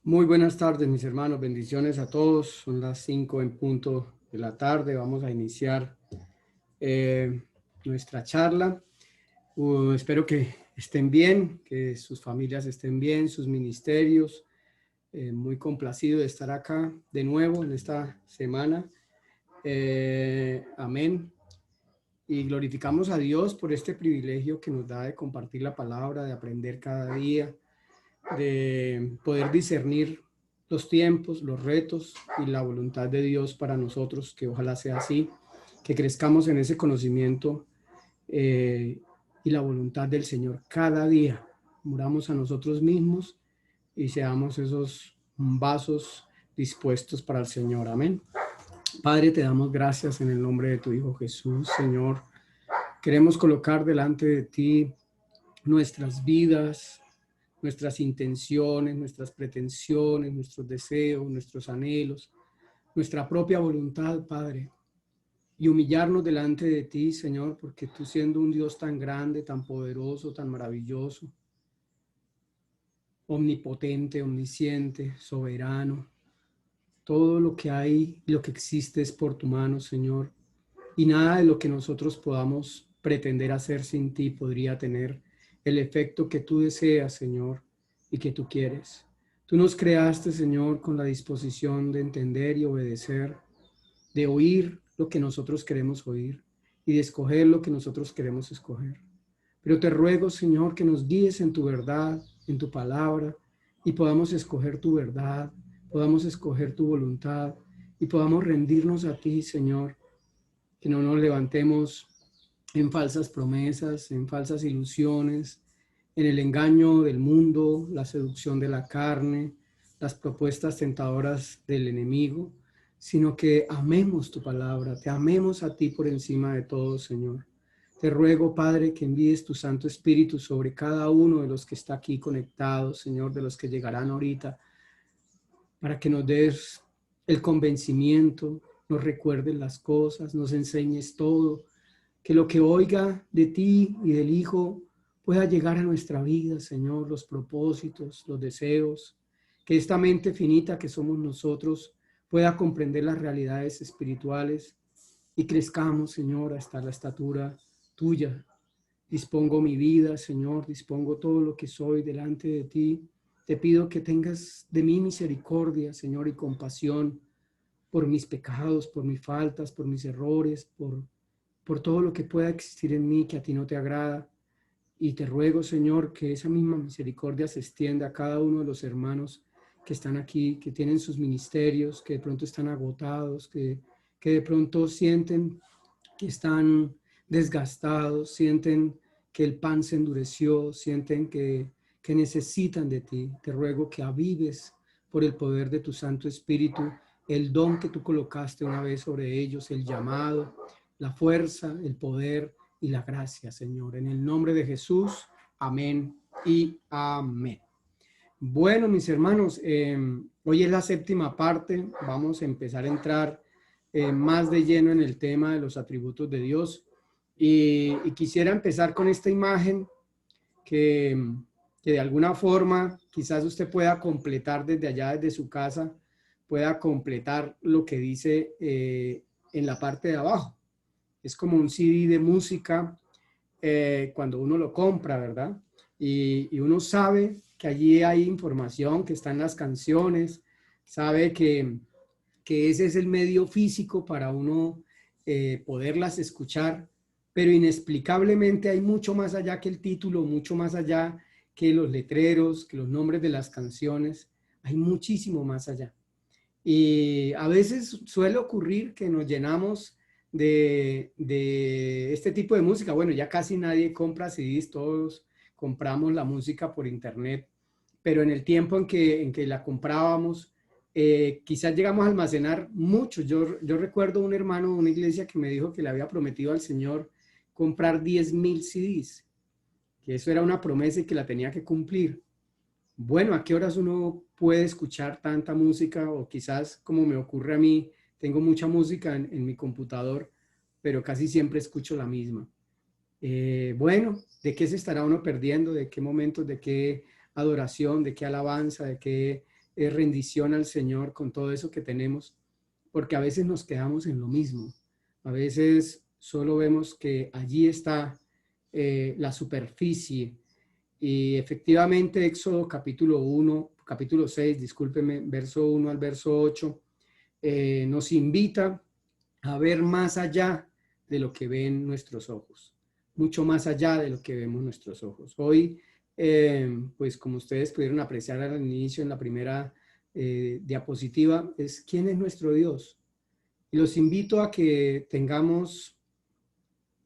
Muy buenas tardes, mis hermanos. Bendiciones a todos. Son las 5 en punto de la tarde. Vamos a iniciar eh, nuestra charla. Espero que estén bien, que sus familias estén bien, sus ministerios. Muy complacido de estar acá de nuevo en esta semana. Amén. Y glorificamos a Dios por este privilegio que nos da de compartir la palabra, de aprender cada día, de poder discernir los tiempos, los retos y la voluntad de Dios para nosotros, que ojalá sea así, que crezcamos en ese conocimiento y la voluntad del Señor cada día. Muramos a nosotros mismos y seamos esos vasos dispuestos para el Señor. Amén. Padre, te damos gracias en el nombre de tu Hijo Jesús, Señor. Queremos colocar delante de ti nuestras vidas, nuestras intenciones, nuestras pretensiones, nuestros deseos, nuestros anhelos, nuestra propia voluntad, Padre, y humillarnos delante de ti, Señor, porque tú siendo un Dios tan grande, tan poderoso, tan maravilloso, omnipotente, omnisciente, soberano, todo lo que hay, lo que existe es por tu mano, Señor, y nada de lo que nosotros podamos pretender hacer sin ti podría tener el efecto que tú deseas, Señor, y que tú quieres. Tú nos creaste, Señor, con la disposición de entender y obedecer, de oír lo que nosotros queremos oír y de escoger lo que nosotros queremos escoger. Pero te ruego, Señor, que nos guíes en tu verdad, en tu palabra, y podamos escoger tu verdad, podamos escoger tu voluntad y podamos rendirnos a ti, Señor, que no nos levantemos en falsas promesas, en falsas ilusiones, en el engaño del mundo, la seducción de la carne, las propuestas tentadoras del enemigo, sino que amemos tu palabra, te amemos a ti por encima de todo, Señor. Te ruego, Padre, que envíes tu Santo Espíritu sobre cada uno de los que está aquí conectados, Señor, de los que llegarán ahorita, para que nos des el convencimiento, nos recuerdes las cosas, nos enseñes todo, que lo que oiga de ti y del Hijo pueda llegar a nuestra vida, Señor, los propósitos, los deseos, que esta mente finita que somos nosotros pueda comprender las realidades espirituales y crezcamos, Señor, hasta la estatura tuya. Dispongo mi vida, Señor, dispongo todo lo que soy delante de ti. Te pido que tengas de mí misericordia, Señor, y compasión por mis pecados, por mis faltas, por mis errores, por todo lo que pueda existir en mí que a ti no te agrada. Y te ruego, Señor, que esa misma misericordia se extienda a cada uno de los hermanos que están aquí, que tienen sus ministerios, que de pronto están agotados, que de pronto sienten que están desgastados, sienten que el pan se endureció, sienten que necesitan de ti. Te ruego que avives por el poder de tu Santo Espíritu el don que tú colocaste una vez sobre ellos, el llamado, la fuerza, el poder y la gracia, Señor. En el nombre de Jesús, amén y amén. Bueno, mis hermanos, hoy es la séptima parte. Vamos a empezar a entrar más de lleno en el tema de los atributos de Dios. Y quisiera empezar con esta imagen que, que de alguna forma quizás usted pueda completar desde allá, desde su casa, pueda completar lo que dice en la parte de abajo. Es como un CD de música cuando uno lo compra, ¿verdad? Y uno sabe que allí hay información, que están las canciones, sabe que ese es el medio físico para uno poderlas escuchar, pero inexplicablemente hay mucho más allá que el título, mucho más allá que los letreros, que los nombres de las canciones, hay muchísimo más allá. Y a veces suele ocurrir que nos llenamos de este tipo de música. Bueno, ya casi nadie compra CDs, todos compramos la música por internet, pero en el tiempo en que la comprábamos, quizás llegamos a almacenar mucho. Yo recuerdo un hermano de una iglesia que me dijo que le había prometido al Señor comprar 10,000 CDs, que eso era una promesa y que la tenía que cumplir. Bueno, ¿a qué horas uno puede escuchar tanta música? O quizás, como me ocurre a mí, tengo mucha música en mi computador, pero casi siempre escucho la misma. Bueno, ¿de qué se estará uno perdiendo? ¿De qué momentos? ¿De qué adoración? ¿De qué alabanza? ¿De qué rendición al Señor con todo eso que tenemos, porque a veces nos quedamos en lo mismo. A veces solo vemos que allí está la superficie. Y efectivamente Éxodo capítulo 6, discúlpeme, verso 1 al verso 8, nos invita a ver más allá de lo que ven nuestros ojos, mucho más allá de lo que vemos nuestros ojos. Hoy, pues como ustedes pudieron apreciar al inicio en la primera diapositiva, es ¿quién es nuestro Dios? Y los invito a que tengamos,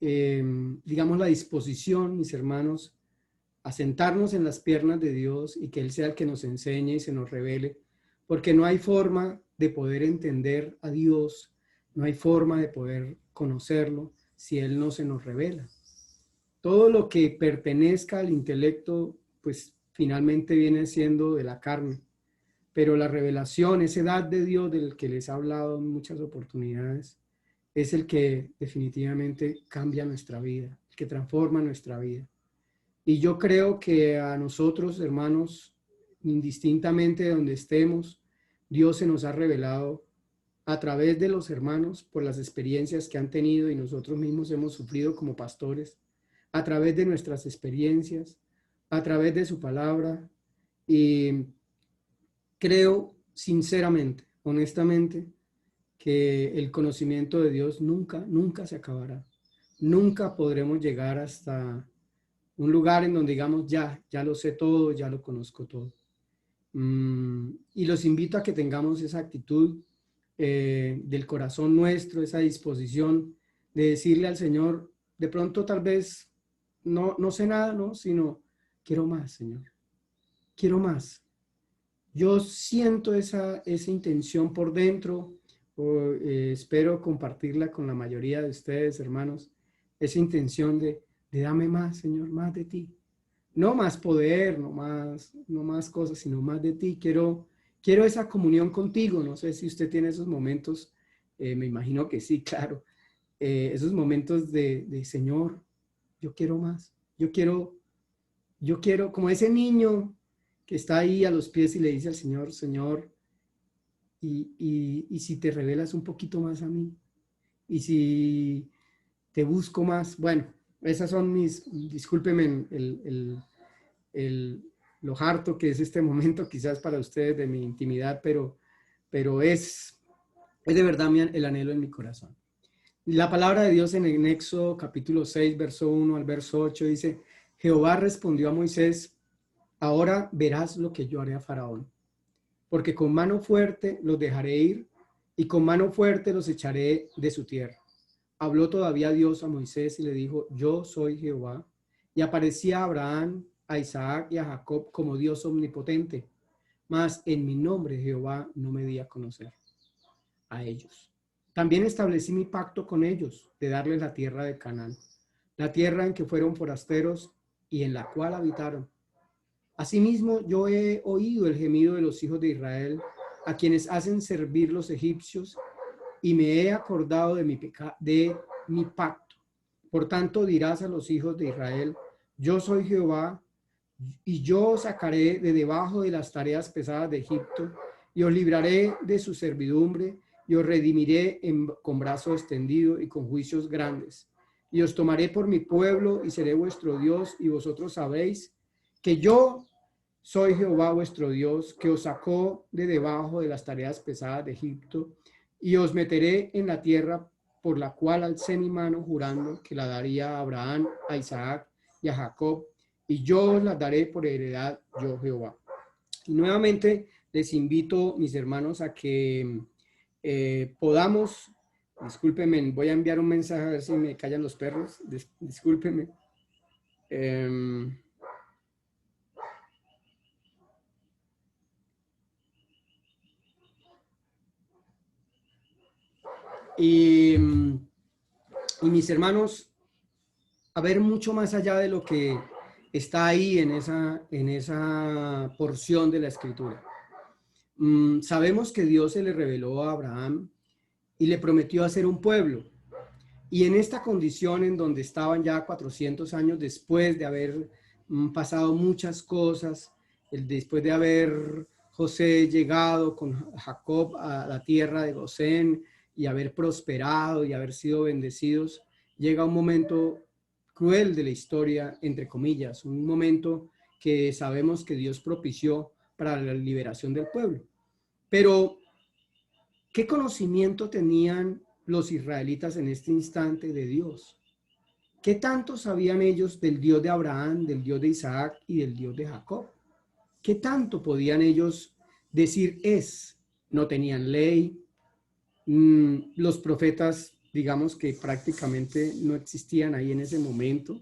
digamos, la disposición, mis hermanos, a sentarnos en las piernas de Dios y que Él sea el que nos enseñe y se nos revele, porque no hay forma de poder entender a Dios, no hay forma de poder conocerlo si Él no se nos revela. Todo lo que pertenezca al intelecto, pues finalmente viene siendo de la carne, pero la revelación, esa edad de Dios del que les he hablado en muchas oportunidades, es el que definitivamente cambia nuestra vida, el que transforma nuestra vida. Y yo creo que a nosotros, hermanos, indistintamente de donde estemos, Dios se nos ha revelado a través de los hermanos por las experiencias que han tenido y nosotros mismos hemos sufrido como pastores, a través de nuestras experiencias, a través de su palabra. Y creo sinceramente, honestamente, que el conocimiento de Dios nunca se acabará. Nunca podremos llegar hasta un lugar en donde digamos, ya lo sé todo, ya lo conozco todo. Y los invito a que tengamos esa actitud del corazón nuestro, esa disposición de decirle al Señor, de pronto tal vez no sé nada, ¿no? Sino quiero más, Señor, quiero más. Yo siento esa intención por dentro, espero compartirla con la mayoría de ustedes, hermanos, esa intención de dame más, Señor, más de ti. No más poder, no más cosas, sino más de ti. Quiero esa comunión contigo. No sé si usted tiene esos momentos, me imagino que sí, claro. Esos momentos de Señor, yo quiero más. Yo quiero, como ese niño que está ahí a los pies y le dice al Señor, Señor, y si te revelas un poquito más a mí, y si te busco más, bueno, esas son discúlpenme lo harto que es este momento quizás para ustedes de mi intimidad, pero es de verdad el anhelo en mi corazón. La palabra de Dios en Éxodo capítulo 6, verso 1 al verso 8 dice, Jehová respondió a Moisés, ahora verás lo que yo haré a Faraón, porque con mano fuerte los dejaré ir y con mano fuerte los echaré de su tierra. Habló todavía Dios a Moisés y le dijo, yo soy Jehová. Y aparecía a Abraham, a Isaac y a Jacob como Dios omnipotente. Mas en mi nombre Jehová no me di a conocer a ellos. También establecí mi pacto con ellos de darles la tierra de Canaán, la tierra en que fueron forasteros y en la cual habitaron. Asimismo, yo he oído el gemido de los hijos de Israel, a quienes hacen servir los egipcios, y me he acordado de mi pacto. Por tanto, dirás a los hijos de Israel, yo soy Jehová, y yo os sacaré de debajo de las tareas pesadas de Egipto, y os libraré de su servidumbre, y os redimiré con brazo extendido y con juicios grandes. Y os tomaré por mi pueblo, y seré vuestro Dios, y vosotros sabréis que yo soy Jehová vuestro Dios, que os sacó de debajo de las tareas pesadas de Egipto, y os meteré en la tierra por la cual alcé mi mano jurando que la daría a Abraham, a Isaac y a Jacob, y yo os la daré por heredad, yo Jehová. Y nuevamente les invito, mis hermanos, a que podamos, discúlpenme, voy a enviar un mensaje a ver si me callan los perros, discúlpenme. Y mis hermanos, a ver mucho más allá de lo que está ahí en esa porción de la escritura. Sabemos que Dios se le reveló a Abraham y le prometió hacer un pueblo. Y en esta condición en donde estaban ya 400 años después de haber pasado muchas cosas, después de haber José llegado con Jacob a la tierra de Gosén y haber prosperado y haber sido bendecidos, llega un momento cruel de la historia, entre comillas, un momento que sabemos que Dios propició para la liberación del pueblo. Pero, ¿qué conocimiento tenían los israelitas en este instante de Dios? ¿Qué tanto sabían ellos del Dios de Abraham, del Dios de Isaac y del Dios de Jacob? ¿Qué tanto podían ellos decir es? No tenían ley, los profetas, digamos que prácticamente no existían ahí en ese momento.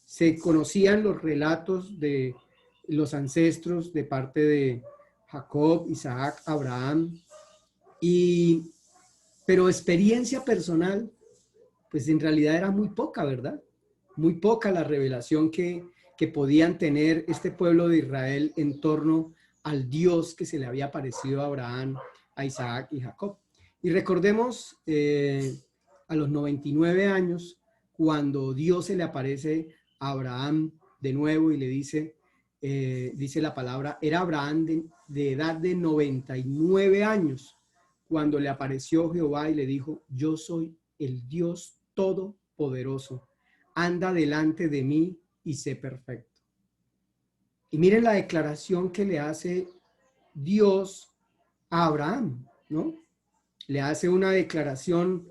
Se conocían los relatos de los ancestros de parte de Jacob, Isaac, Abraham, pero experiencia personal, pues en realidad era muy poca, ¿verdad? Muy poca la revelación que podían tener este pueblo de Israel en torno al Dios que se le había aparecido a Abraham, a Isaac y Jacob. Y recordemos a los 99 años, cuando Dios se le aparece a Abraham de nuevo y le dice, dice la palabra, era Abraham de edad de 99 años, cuando le apareció Jehová y le dijo, yo soy el Dios todopoderoso, anda delante de mí y sé perfecto. Y miren la declaración que le hace Dios a Abraham, ¿no? Le hace una declaración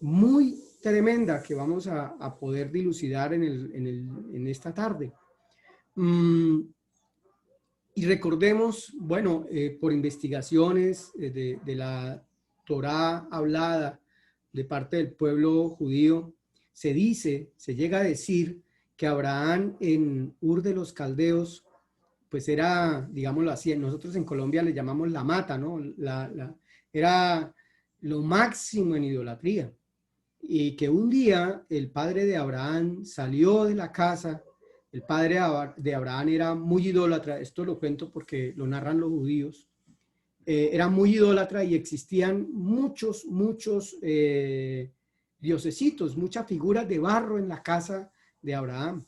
muy tremenda que vamos a poder dilucidar en esta tarde. Y recordemos, bueno, por investigaciones de la Torá hablada de parte del pueblo judío, se dice, se llega a decir que Abraham en Ur de los Caldeos, pues era, digámoslo así, nosotros en Colombia le llamamos la mata, ¿no? Era lo máximo en idolatría. Y que un día el padre de Abraham salió de la casa. El padre de Abraham era muy idólatra, esto lo cuento porque lo narran los judíos, era muy idólatra y existían muchos diosesitos, muchas figuras de barro en la casa de Abraham,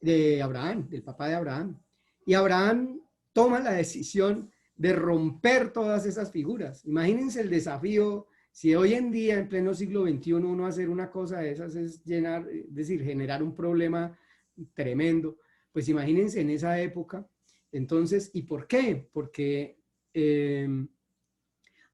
del papá de Abraham. Y Abraham toma la decisión de romper todas esas figuras. Imagínense el desafío, si hoy en día, en pleno siglo XXI, uno hacer una cosa de esas es es decir, generar un problema tremendo. Pues imagínense en esa época. Entonces, ¿y por qué? Porque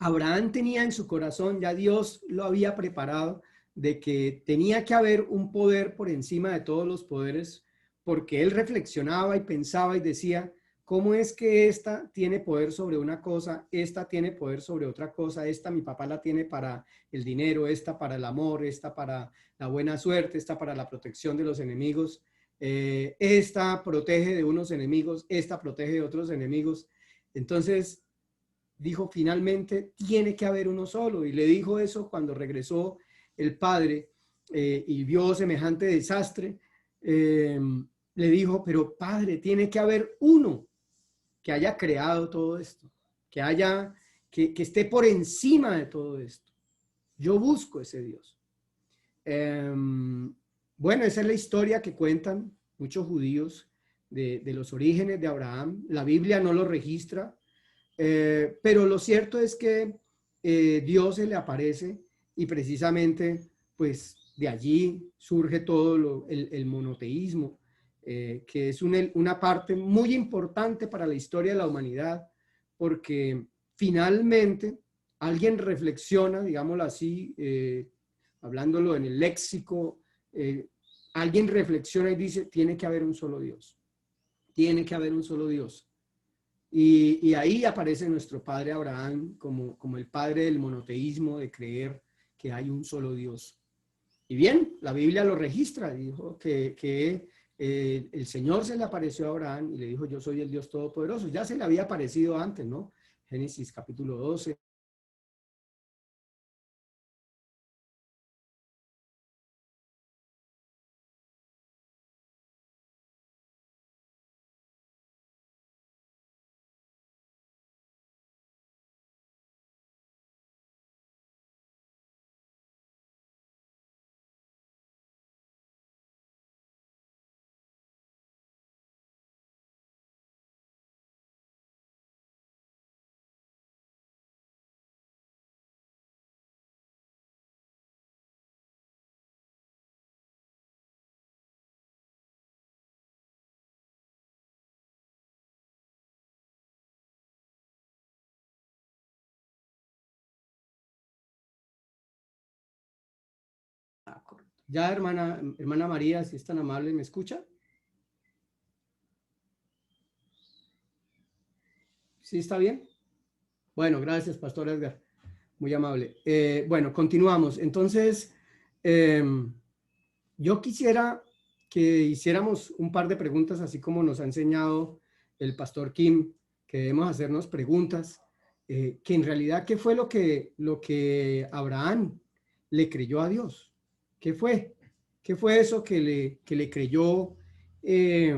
Abraham tenía en su corazón, ya Dios lo había preparado, de que tenía que haber un poder por encima de todos los poderes, porque él reflexionaba y pensaba y decía, ¿cómo es que esta tiene poder sobre una cosa, esta tiene poder sobre otra cosa, esta mi papá la tiene para el dinero, esta para el amor, esta para la buena suerte, esta para la protección de los enemigos, esta protege de unos enemigos, esta protege de otros enemigos? Entonces dijo, finalmente tiene que haber uno solo, y le dijo eso cuando regresó el padre y vio semejante desastre. Le dijo, pero padre, tiene que haber uno que haya creado todo esto, que esté por encima de todo esto. Yo busco ese Dios. Bueno, esa es la historia que cuentan muchos judíos de los orígenes de Abraham. La Biblia no lo registra, pero lo cierto es que Dios se le aparece y precisamente pues de allí surge todo el monoteísmo, que es una parte muy importante para la historia de la humanidad, porque finalmente alguien reflexiona, digámoslo así, hablándolo en el léxico, alguien reflexiona y dice, tiene que haber un solo Dios, tiene que haber un solo Dios. Y ahí aparece nuestro padre Abraham como el padre del monoteísmo, de creer que hay un solo Dios. Y bien, la Biblia lo registra, dijo que el Señor se le apareció a Abraham y le dijo, yo soy el Dios Todopoderoso. Ya se le había aparecido antes, ¿no? Génesis capítulo 12. Ya, hermana María, si es tan amable, ¿me escucha? ¿Sí está bien? Bueno, gracias, Pastor Edgar. Muy amable. Bueno, continuamos. Entonces, yo quisiera que hiciéramos un par de preguntas, así como nos ha enseñado el Pastor Kim, que debemos hacernos preguntas, que en realidad, ¿qué fue lo que Abraham le creyó a Dios? ¿Qué fue? ¿Qué fue eso que le creyó eh,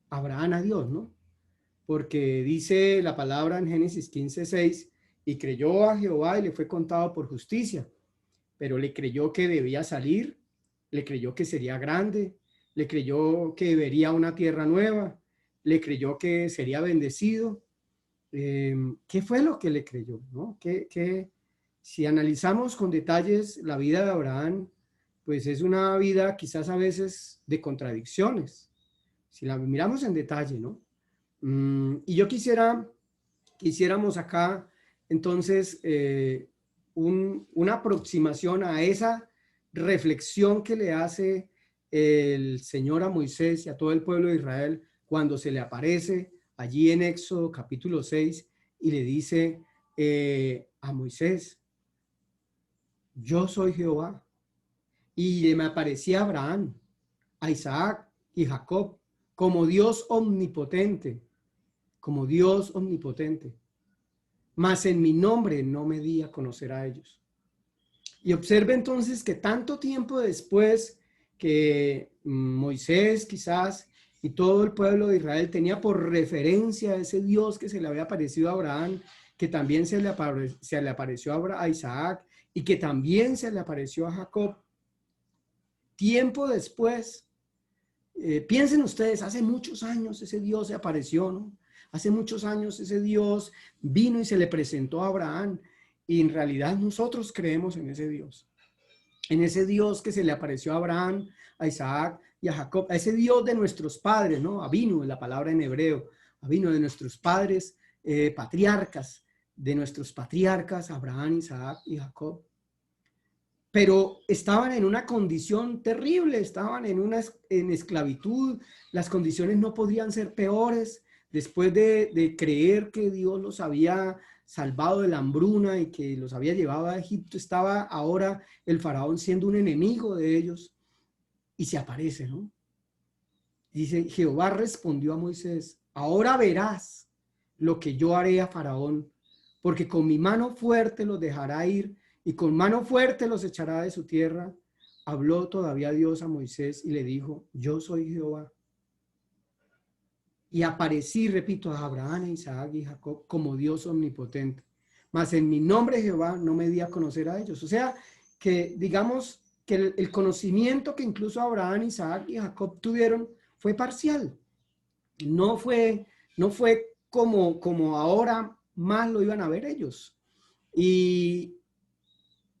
Abraham a Dios, ¿no? Porque dice la palabra en Génesis 15:6, y creyó a Jehová y le fue contado por justicia, pero le creyó que debía salir, le creyó que sería grande, le creyó que vería una tierra nueva, le creyó que sería bendecido. ¿Qué fue lo que le creyó, no? Si analizamos con detalles la vida de Abraham, pues es una vida quizás a veces de contradicciones, si la miramos en detalle, ¿no? Y yo quisiéramos acá entonces una aproximación a esa reflexión que le hace el Señor a Moisés y a todo el pueblo de Israel cuando se le aparece allí en Éxodo capítulo 6 y le dice a Moisés: yo soy Jehová. Y me aparecía a Abraham, a Isaac y Jacob como Dios omnipotente, como Dios omnipotente. Mas en mi nombre no me di a conocer a ellos. Y observe entonces que tanto tiempo después que Moisés quizás y todo el pueblo de Israel tenía por referencia a ese Dios que se le había aparecido a Abraham, que también se le apareció a Isaac y que también se le apareció a Jacob. Tiempo después, piensen ustedes, hace muchos años ese Dios se apareció, ¿no? Hace muchos años ese Dios vino y se le presentó a Abraham, y en realidad nosotros creemos en ese Dios que se le apareció a Abraham, a Isaac y a Jacob, a ese Dios de nuestros padres, ¿no? Avinu es la palabra en hebreo, Avinu, de nuestros padres, patriarcas, de nuestros patriarcas, Abraham, Isaac y Jacob. Pero estaban en una condición terrible, estaban en esclavitud, las condiciones no podían ser peores. Después de creer que Dios los había salvado de la hambruna y que los había llevado a Egipto, estaba ahora el faraón siendo un enemigo de ellos, y se aparece, ¿no? Dice: Jehová respondió a Moisés: ahora verás lo que yo haré a Faraón, porque con mi mano fuerte los dejará ir y con mano fuerte los echará de su tierra. Habló todavía Dios a Moisés y le dijo: yo soy Jehová. Y aparecí, repito, a Abraham, Isaac y Jacob como Dios omnipotente. Mas en mi nombre Jehová no me di a conocer a ellos. O sea, que digamos que el conocimiento que incluso Abraham, Isaac y Jacob tuvieron fue parcial. No fue, no fue como ahora más lo iban a ver ellos. Y,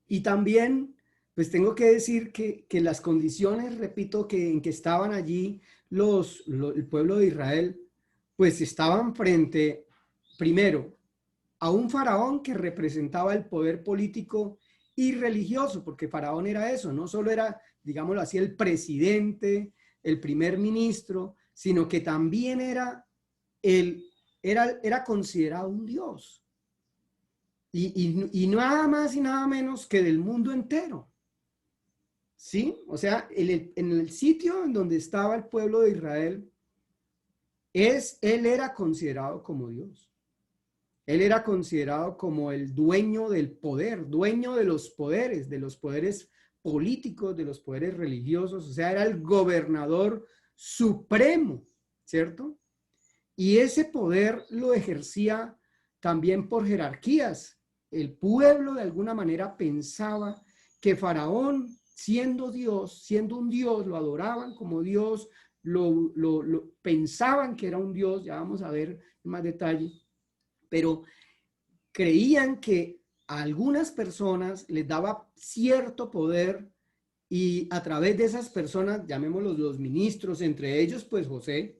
y también, pues tengo que decir que las condiciones, repito, en que estaban allí el pueblo de Israel, pues estaban frente, primero, a un faraón que representaba el poder político y religioso, porque faraón era eso, no solo era, digámoslo así, el presidente, el primer ministro, sino que también era considerado un dios. Y nada más y nada menos que del mundo entero. ¿Sí? O sea, en el sitio en donde estaba el pueblo de Israel, él era considerado como Dios. Él era considerado como el dueño del poder, dueño de los poderes políticos, de los poderes religiosos. O sea, era el gobernador supremo, ¿cierto? Y ese poder lo ejercía también por jerarquías. El pueblo de alguna manera pensaba que Faraón, siendo Dios, siendo un Dios, lo adoraban como Dios, pensaban que era un Dios, ya vamos a ver en más detalle, pero creían que a algunas personas les daba cierto poder y a través de esas personas, llamémoslos los ministros, entre ellos José,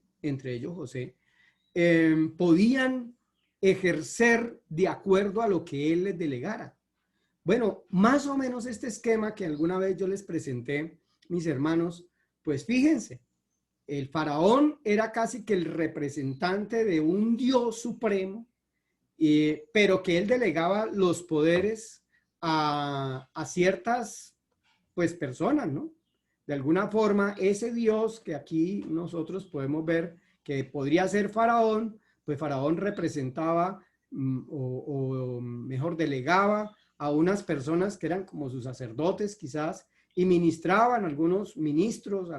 podían ejercer de acuerdo a lo que él les delegara. Bueno, más o menos este esquema que alguna vez yo les presenté, mis hermanos, pues fíjense, el faraón era casi que el representante de un Dios supremo, pero que él delegaba los poderes a ciertas pues personas, ¿no? De alguna forma, ese Dios que aquí nosotros podemos ver que podría ser Faraón, pues Faraón representaba o mejor delegaba a unas personas que eran como sus sacerdotes quizás y ministraban algunos ministros,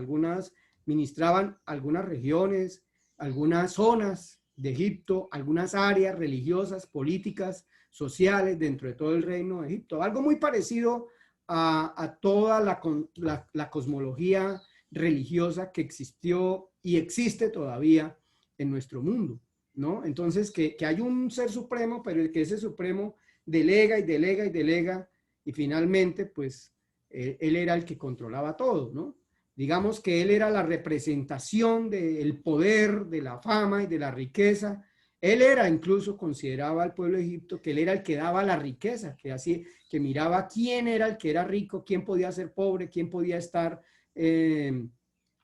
ministraban algunas regiones, algunas zonas de Egipto, algunas áreas religiosas, políticas, sociales dentro de todo el reino de Egipto. Algo muy parecido a toda la cosmología religiosa que existió y existe todavía en nuestro mundo, ¿no? Entonces, que hay un ser supremo, pero el que ese supremo delega y delega y delega, y finalmente, pues, él era el que controlaba todo, ¿no? Digamos que él era la representación del poder, de la fama y de la riqueza. Él era, incluso consideraba al pueblo de Egipto que él era el que daba la riqueza, que así, que miraba quién era el que era rico, quién podía ser pobre, quién podía estar en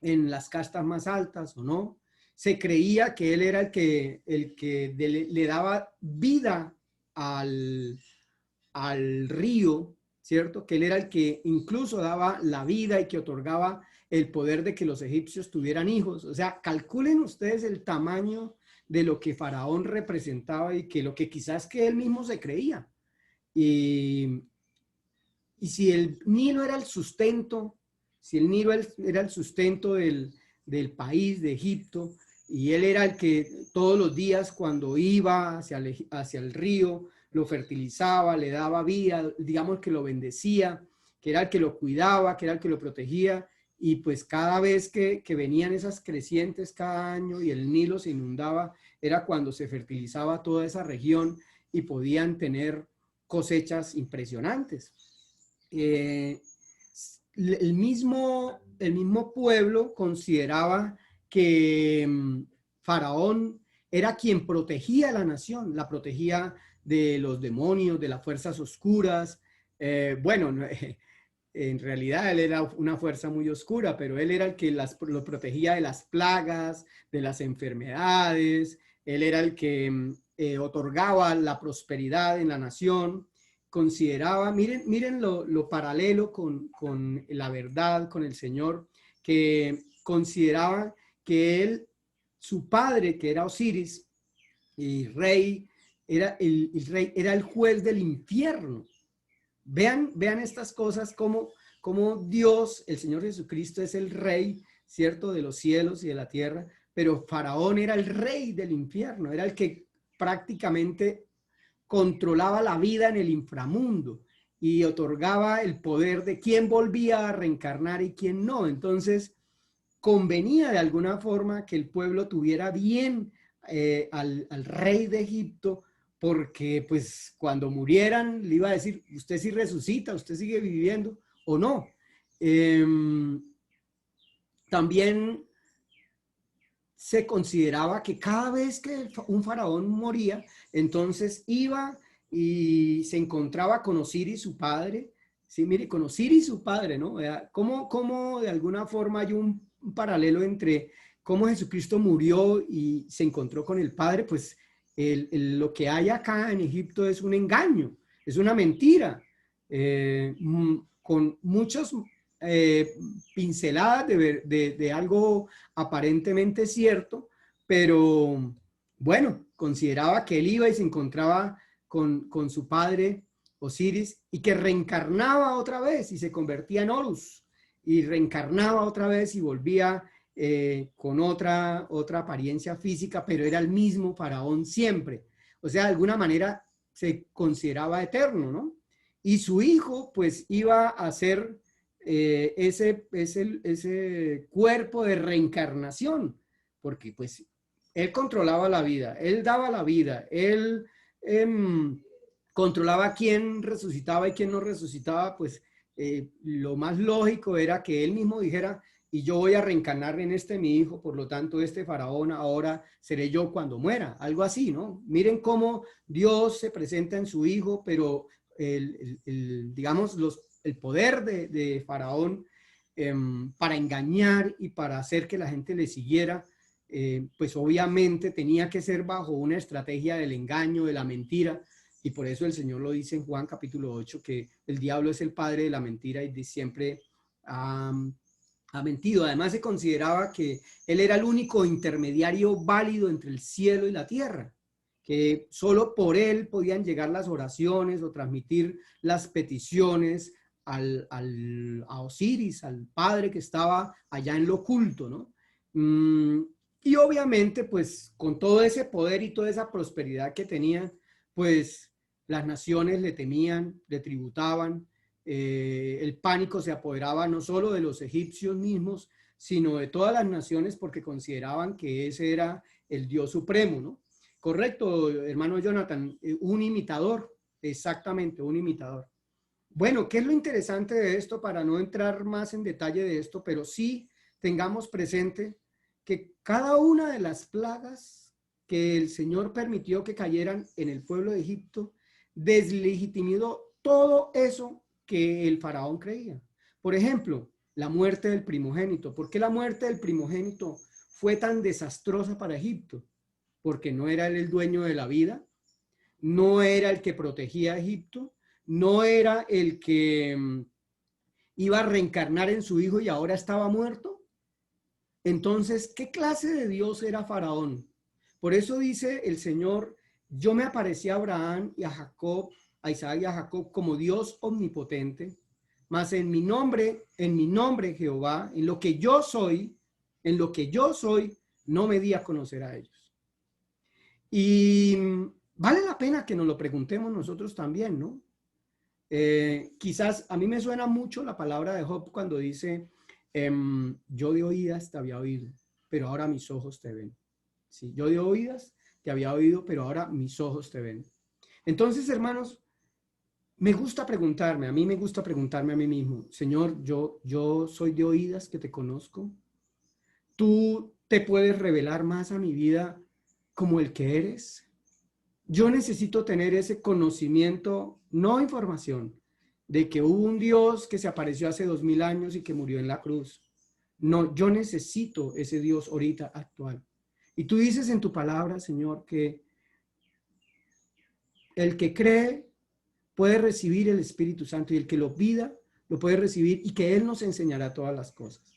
las castas más altas o no. Se creía que él era le daba vida al, al río, ¿cierto? Que él era el que incluso daba la vida y que otorgaba el poder de que los egipcios tuvieran hijos. O sea, calculen ustedes el tamaño de lo que Faraón representaba y que lo que quizás que él mismo se creía. Y, y si el Nilo era el sustento, si el Nilo era el sustento del país de Egipto, y él era el que todos los días cuando iba hacia el río, lo fertilizaba, le daba vida, digamos que lo bendecía, que era el que lo cuidaba, que era el que lo protegía, y pues cada vez que venían esas crecientes cada año y el Nilo se inundaba, era cuando se fertilizaba toda esa región y podían tener cosechas impresionantes. Eh, el mismo pueblo consideraba que Faraón era quien protegía a la nación, la protegía de los demonios, de las fuerzas oscuras. Bueno, en realidad él era una fuerza muy oscura, pero él era el que lo protegía de las plagas, de las enfermedades, él era el que otorgaba la prosperidad en la nación. Consideraba, miren lo paralelo con la verdad, con el Señor, que consideraba que él, su padre, que era Osiris, y rey, el rey, era el juez del infierno. Vean estas cosas, como Dios, el Señor Jesucristo, es el rey, ¿cierto?, de los cielos y de la tierra, pero Faraón era el rey del infierno, era el que prácticamente controlaba la vida en el inframundo y otorgaba el poder de quién volvía a reencarnar y quién no. Entonces, convenía de alguna forma que el pueblo tuviera bien al rey de Egipto, porque pues cuando murieran le iba a decir, usted sí resucita, usted sigue viviendo o no. Eh, También se consideraba que cada vez que un faraón moría, entonces iba y se encontraba con Osiris, su padre. Sí, mire, con Osiris, su padre, ¿no? ¿Cómo de alguna forma hay un paralelo entre cómo Jesucristo murió y se encontró con el Padre? Pues lo que hay acá en Egipto es un engaño, es una mentira, con muchos eh, pinceladas de algo aparentemente cierto, pero bueno, consideraba que él iba y se encontraba con su padre Osiris y que reencarnaba otra vez y se convertía en Horus y reencarnaba otra vez y volvía con otra apariencia física, pero era el mismo faraón siempre. O sea, de alguna manera se consideraba eterno, ¿no? Y su hijo pues iba a ser ese cuerpo de reencarnación, porque pues él controlaba la vida, él daba la vida, él controlaba quién resucitaba y quién no resucitaba, pues lo más lógico era que él mismo dijera, y yo voy a reencarnar en este mi hijo, por lo tanto este faraón ahora seré yo cuando muera, algo así, ¿no? Miren cómo Dios se presenta en su hijo, pero digamos, el poder de Faraón para engañar y para hacer que la gente le siguiera, pues obviamente tenía que ser bajo una estrategia del engaño, de la mentira, y por eso el Señor lo dice en Juan capítulo 8, que el diablo es el padre de la mentira y siempre ha mentido. Además se consideraba que él era el único intermediario válido entre el cielo y la tierra, que solo por él podían llegar las oraciones o transmitir las peticiones a Osiris, al padre que estaba allá en lo oculto, ¿no? Y obviamente, pues, con todo ese poder y toda esa prosperidad que tenía, pues, las naciones le temían, le tributaban, el pánico se apoderaba no solo de los egipcios mismos, sino de todas las naciones porque consideraban que ese era el Dios supremo, ¿no? Correcto, hermano Jonathan, un imitador, exactamente, un imitador. Bueno, ¿qué es lo interesante de esto? Para no entrar más en detalle de esto, pero sí tengamos presente que cada una de las plagas que el Señor permitió que cayeran en el pueblo de Egipto deslegitimó todo eso que el faraón creía. Por ejemplo, la muerte del primogénito. ¿Por qué la muerte del primogénito fue tan desastrosa para Egipto? Porque no era él el dueño de la vida, no era el que protegía a Egipto, no era el que iba a reencarnar en su hijo y ahora estaba muerto. Entonces, ¿qué clase de Dios era Faraón? Por eso dice el Señor, yo me aparecí a Abraham y a Jacob, a Isaac y a Jacob como Dios omnipotente, mas en mi nombre Jehová, en lo que yo soy, no me di a conocer a ellos. Y vale la pena que nos lo preguntemos nosotros también, ¿no? Quizás a mí me suena mucho la palabra de Job cuando dice, yo de oídas te había oído, pero ahora mis ojos te ven. Sí, yo de oídas te había oído, pero ahora mis ojos te ven. Entonces, hermanos, a mí me gusta preguntarme a mí mismo, Señor, yo soy de oídas que te conozco. Tú te puedes revelar más a mi vida como el que eres. Yo necesito tener ese conocimiento, no información, de que hubo un Dios que se apareció hace 2000 años y que murió en la cruz. No, yo necesito ese Dios ahorita actual. Y tú dices en tu palabra, Señor, que el que cree puede recibir el Espíritu Santo y el que lo pida lo puede recibir y que Él nos enseñará todas las cosas.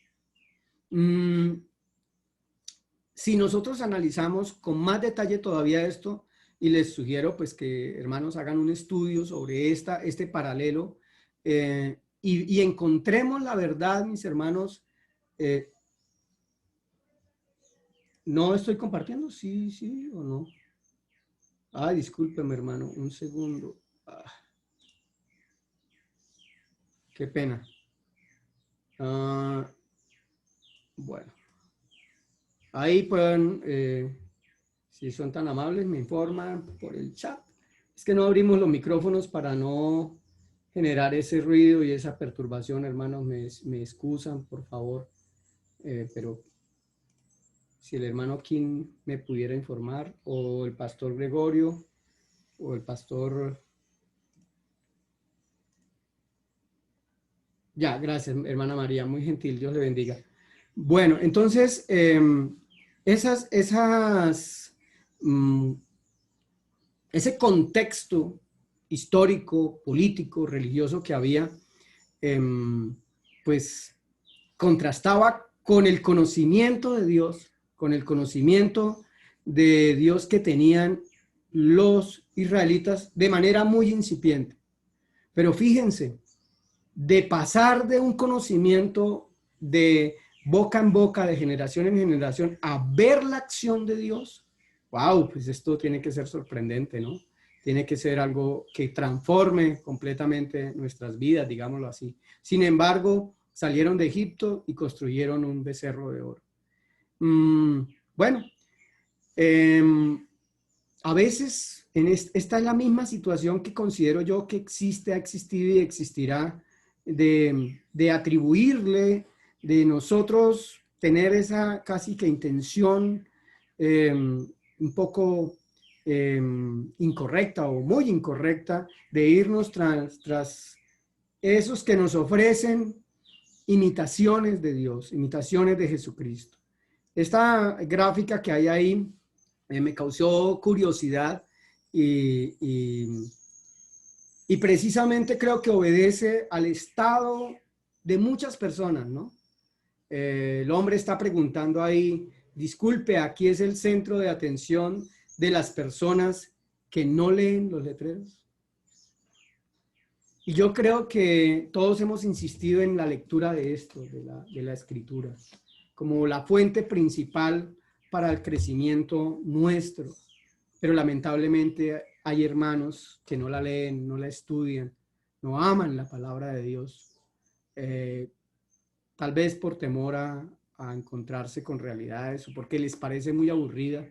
Si nosotros analizamos con más detalle todavía esto, y les sugiero pues que hermanos hagan un estudio sobre este paralelo y encontremos la verdad, mis hermanos. ¿No estoy compartiendo? Sí o no. Ay, discúlpeme, hermano, un segundo. Qué pena. Bueno. Ahí pueden, si son tan amables, me informan por el chat. Es que no abrimos los micrófonos para no generar ese ruido y esa perturbación, hermanos. Me excusan, por favor. Pero si el hermano Kim me pudiera informar, o el pastor Gregorio, o el pastor... Ya, gracias, hermana María, muy gentil, Dios le bendiga. Bueno, entonces, ese contexto histórico, político, religioso que había, pues contrastaba con el conocimiento de Dios, con el conocimiento de Dios que tenían los israelitas de manera muy incipiente. Pero fíjense, de pasar de un conocimiento de boca en boca, de generación en generación, a ver la acción de Dios, wow, pues esto tiene que ser sorprendente, ¿no? Tiene que ser algo que transforme completamente nuestras vidas, digámoslo así. Sin embargo, salieron de Egipto y construyeron un becerro de oro. Bueno, a veces esta es la misma situación que considero yo que existe, ha existido y existirá, de atribuirle, de nosotros tener esa casi que intención un poco incorrecta o muy incorrecta de irnos tras esos que nos ofrecen imitaciones de Dios, imitaciones de Jesucristo. Esta gráfica que hay ahí me causó curiosidad y precisamente creo que obedece al estado de muchas personas, ¿no? El hombre está preguntando ahí, disculpe, aquí es el centro de atención de las personas que no leen los letreros. Y yo creo que todos hemos insistido en la lectura de esto, de la escritura, como la fuente principal para el crecimiento nuestro. Pero lamentablemente hay hermanos que no la leen, no la estudian, no aman la palabra de Dios, tal vez por temor a encontrarse con realidades o porque les parece muy aburrida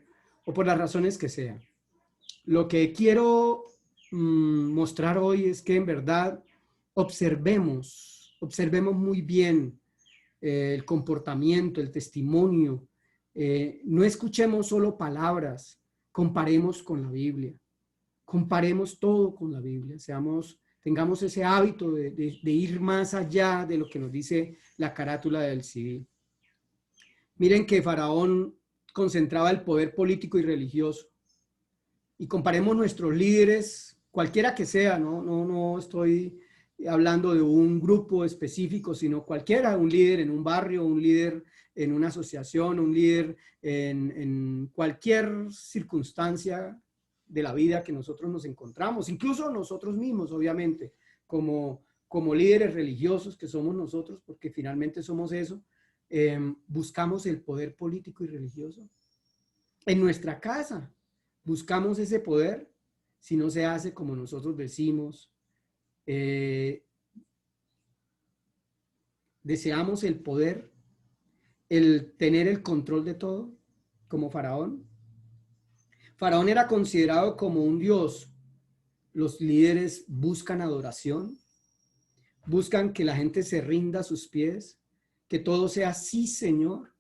o por las razones que sean. Lo que quiero mostrar hoy es que en verdad observemos muy bien el comportamiento, el testimonio. No escuchemos solo palabras, comparemos con la Biblia, comparemos todo con la Biblia, tengamos ese hábito de ir más allá de lo que nos dice la carátula del CD. Miren que Faraón concentraba el poder político y religioso. Y comparemos nuestros líderes, cualquiera que sea, no estoy hablando de un grupo específico, sino cualquiera, un líder en un barrio, un líder en una asociación, un líder en cualquier circunstancia de la vida que nosotros nos encontramos, incluso nosotros mismos, obviamente, como líderes religiosos que somos nosotros, porque finalmente somos eso, buscamos el poder político y religioso en nuestra casa. Buscamos ese poder si no se hace como nosotros decimos. Deseamos el poder, el tener el control de todo, como Faraón. Faraón era considerado como un dios. Los líderes buscan adoración, buscan que la gente se rinda a sus pies, que todo sea sí, Señor.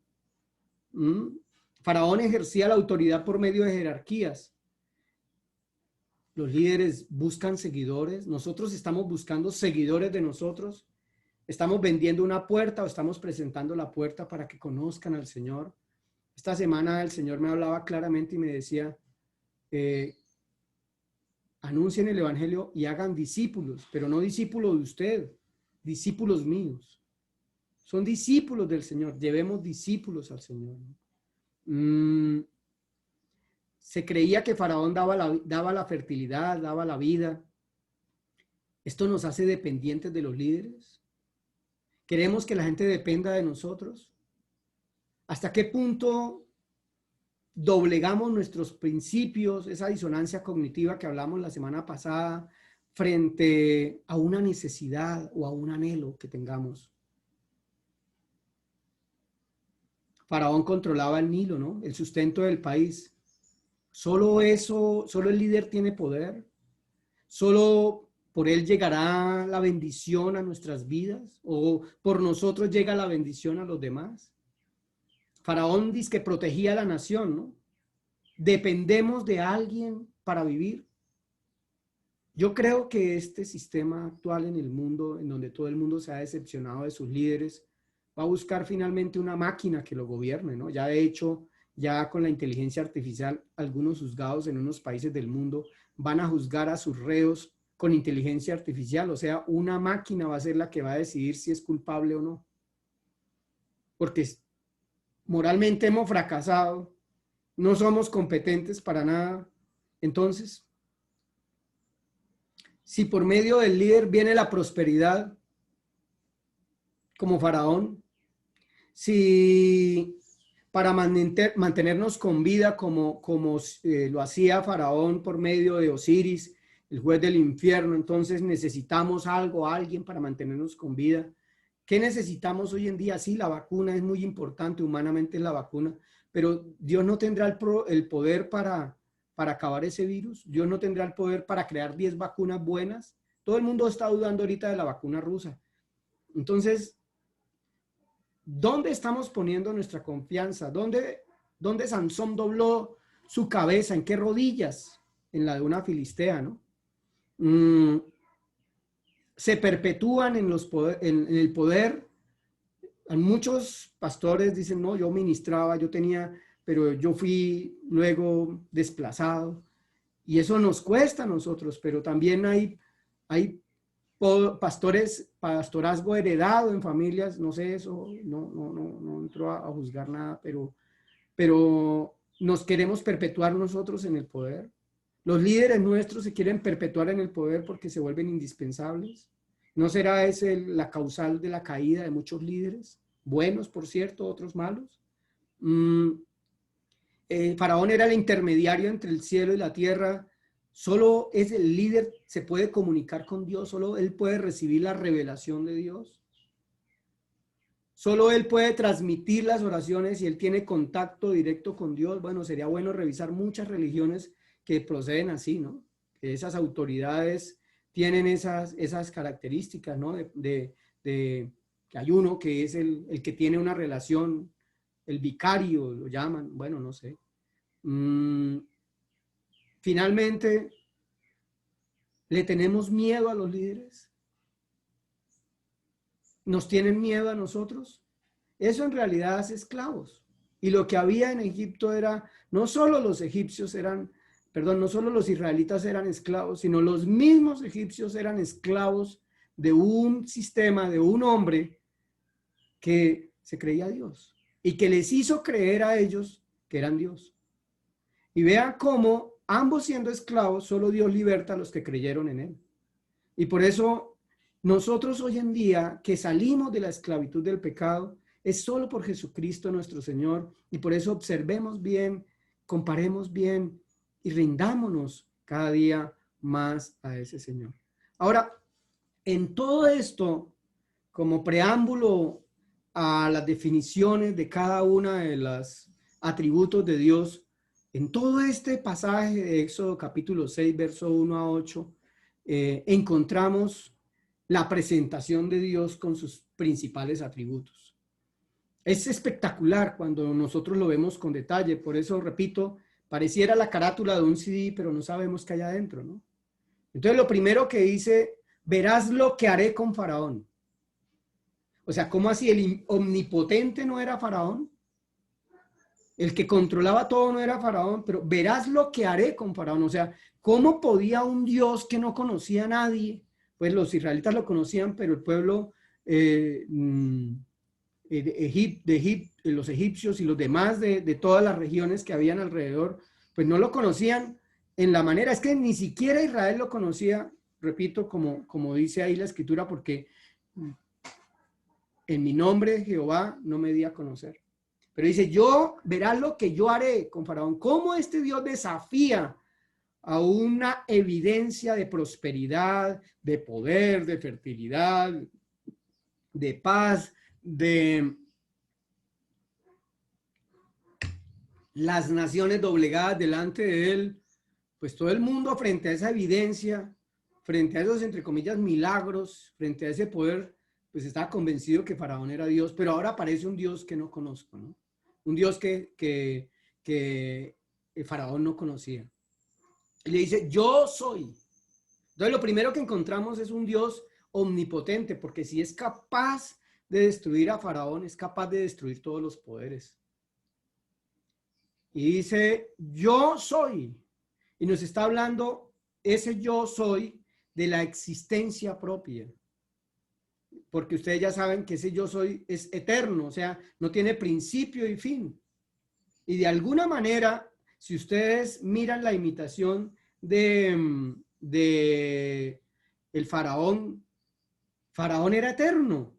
Faraón ejercía la autoridad por medio de jerarquías. Los líderes buscan seguidores. Nosotros estamos buscando seguidores de nosotros. Estamos vendiendo una puerta o estamos presentando la puerta para que conozcan al Señor. Esta semana el Señor me hablaba claramente y me decía, anuncien el evangelio y hagan discípulos, pero no discípulos de usted, discípulos míos. Son discípulos del Señor. Llevemos discípulos al Señor. Se creía que Faraón daba la fertilidad, daba la vida. ¿Esto nos hace dependientes de los líderes? ¿Queremos que la gente dependa de nosotros? ¿Hasta qué punto doblegamos nuestros principios, esa disonancia cognitiva que hablamos la semana pasada, frente a una necesidad o a un anhelo que tengamos? Faraón controlaba el Nilo, ¿no? El sustento del país. Solo eso, solo el líder tiene poder. Solo por él llegará la bendición a nuestras vidas, o por nosotros llega la bendición a los demás. Faraón dice que protegía a la nación, ¿no? Dependemos de alguien para vivir. Yo creo que este sistema actual en el mundo, en donde todo el mundo se ha decepcionado de sus líderes, va a buscar finalmente una máquina que lo gobierne, ¿no? Ya de hecho, ya con la inteligencia artificial, algunos juzgados en unos países del mundo van a juzgar a sus reos con inteligencia artificial, o sea, una máquina va a ser la que va a decidir si es culpable o no. Porque moralmente hemos fracasado, no somos competentes para nada. Entonces, si por medio del líder viene la prosperidad, como Faraón, si para mantenernos con vida, como lo hacía Faraón por medio de Osiris, el juez del infierno, entonces necesitamos algo, alguien para mantenernos con vida. ¿Qué necesitamos hoy en día? Sí, la vacuna es muy importante, humanamente es la vacuna, pero Dios no tendrá el poder para acabar ese virus. Dios no tendrá el poder para crear 10 vacunas buenas. Todo el mundo está dudando ahorita de la vacuna rusa. Entonces, ¿dónde estamos poniendo nuestra confianza? ¿Dónde Sansón dobló su cabeza? ¿En qué rodillas? En la de una filistea, ¿no? Se perpetúan en el poder. Muchos pastores dicen, no, yo ministraba, yo tenía, pero yo fui luego desplazado. Y eso nos cuesta a nosotros, pero también hay pastorazgo heredado en familias, no sé, eso no entro a juzgar nada, pero nos queremos perpetuar nosotros en el poder. Los líderes nuestros se quieren perpetuar en el poder porque se vuelven indispensables. ¿No será ese la causal de la caída de muchos líderes? Buenos, por cierto, otros malos. Faraón era el intermediario entre el cielo y la tierra. Solo es el líder, se puede comunicar con Dios, solo él puede recibir la revelación de Dios. Solo él puede transmitir las oraciones y él tiene contacto directo con Dios. Bueno, sería bueno revisar muchas religiones que proceden así, ¿no? Que esas autoridades tienen esas características, ¿no? Que hay uno que es el que tiene una relación, el vicario, lo llaman, bueno, no sé. Finalmente, ¿le tenemos miedo a los líderes? ¿Nos tienen miedo a nosotros? Eso en realidad es esclavos. Y lo que había en Egipto era, no solo los egipcios eran, perdón, no solo los israelitas eran esclavos, sino los mismos egipcios eran esclavos de un sistema, de un hombre que se creía Dios y que les hizo creer a ellos que eran Dios. Y vean cómo, ambos siendo esclavos, solo Dios liberta a los que creyeron en él. Y por eso nosotros hoy en día que salimos de la esclavitud del pecado, es solo por Jesucristo nuestro Señor. Y por eso observemos bien, comparemos bien y rindámonos cada día más a ese Señor. Ahora, en todo esto, como preámbulo a las definiciones de cada una de los atributos de Dios, en todo este pasaje de Éxodo capítulo 6, verso 1 a 8, encontramos la presentación de Dios con sus principales atributos. Es espectacular cuando nosotros lo vemos con detalle, por eso repito, pareciera la carátula de un CD, pero no sabemos qué hay adentro, ¿no? Entonces lo primero que dice, verás lo que haré con Faraón. O sea, ¿cómo así? ¿El omnipotente no era Faraón? El que controlaba todo no era Faraón, pero verás lo que haré con Faraón. O sea, ¿cómo podía un Dios que no conocía a nadie? Pues los israelitas lo conocían, pero el pueblo los egipcios y los demás de todas las regiones que habían alrededor, pues no lo conocían en la manera, es que ni siquiera Israel lo conocía, repito, como dice ahí la escritura, porque en mi nombre Jehová no me di a conocer. Pero dice, verás lo que yo haré con Faraón. ¿Cómo este Dios desafía a una evidencia de prosperidad, de poder, de fertilidad, de paz, de las naciones doblegadas delante de él? Pues todo el mundo frente a esa evidencia, frente a esos, entre comillas, milagros, frente a ese poder, pues estaba convencido que Faraón era Dios, pero ahora aparece un Dios que no conozco, ¿no? Un Dios que Faraón no conocía. Y le dice, yo soy. Entonces lo primero que encontramos es un Dios omnipotente, porque si es capaz de destruir a Faraón, es capaz de destruir todos los poderes. Y dice, yo soy. Y nos está hablando ese yo soy de la existencia propia. Porque ustedes ya saben que ese yo soy es eterno, o sea, no tiene principio y fin. Y de alguna manera, si ustedes miran la imitación de el faraón era eterno.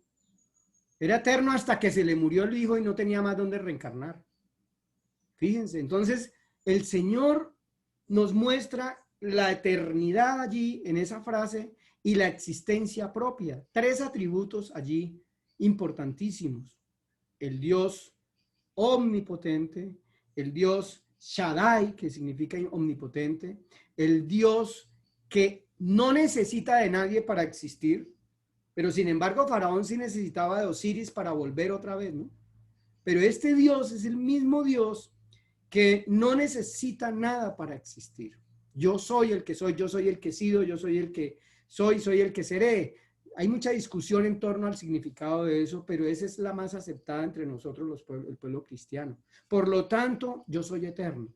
Era eterno hasta que se le murió el hijo y no tenía más donde reencarnar. Fíjense, entonces el Señor nos muestra la eternidad allí en esa frase y la existencia propia. 3 atributos allí importantísimos. El Dios omnipotente, el Dios Shaddai, que significa omnipotente, el Dios que no necesita de nadie para existir, pero sin embargo Faraón sí necesitaba de Osiris para volver otra vez, ¿no? Pero este Dios es el mismo Dios que no necesita nada para existir. Yo soy el que soy, yo soy el que he sido, yo soy el que soy el que seré. Hay mucha discusión en torno al significado de eso, pero esa es la más aceptada entre nosotros, el pueblo cristiano. Por lo tanto, yo soy eterno.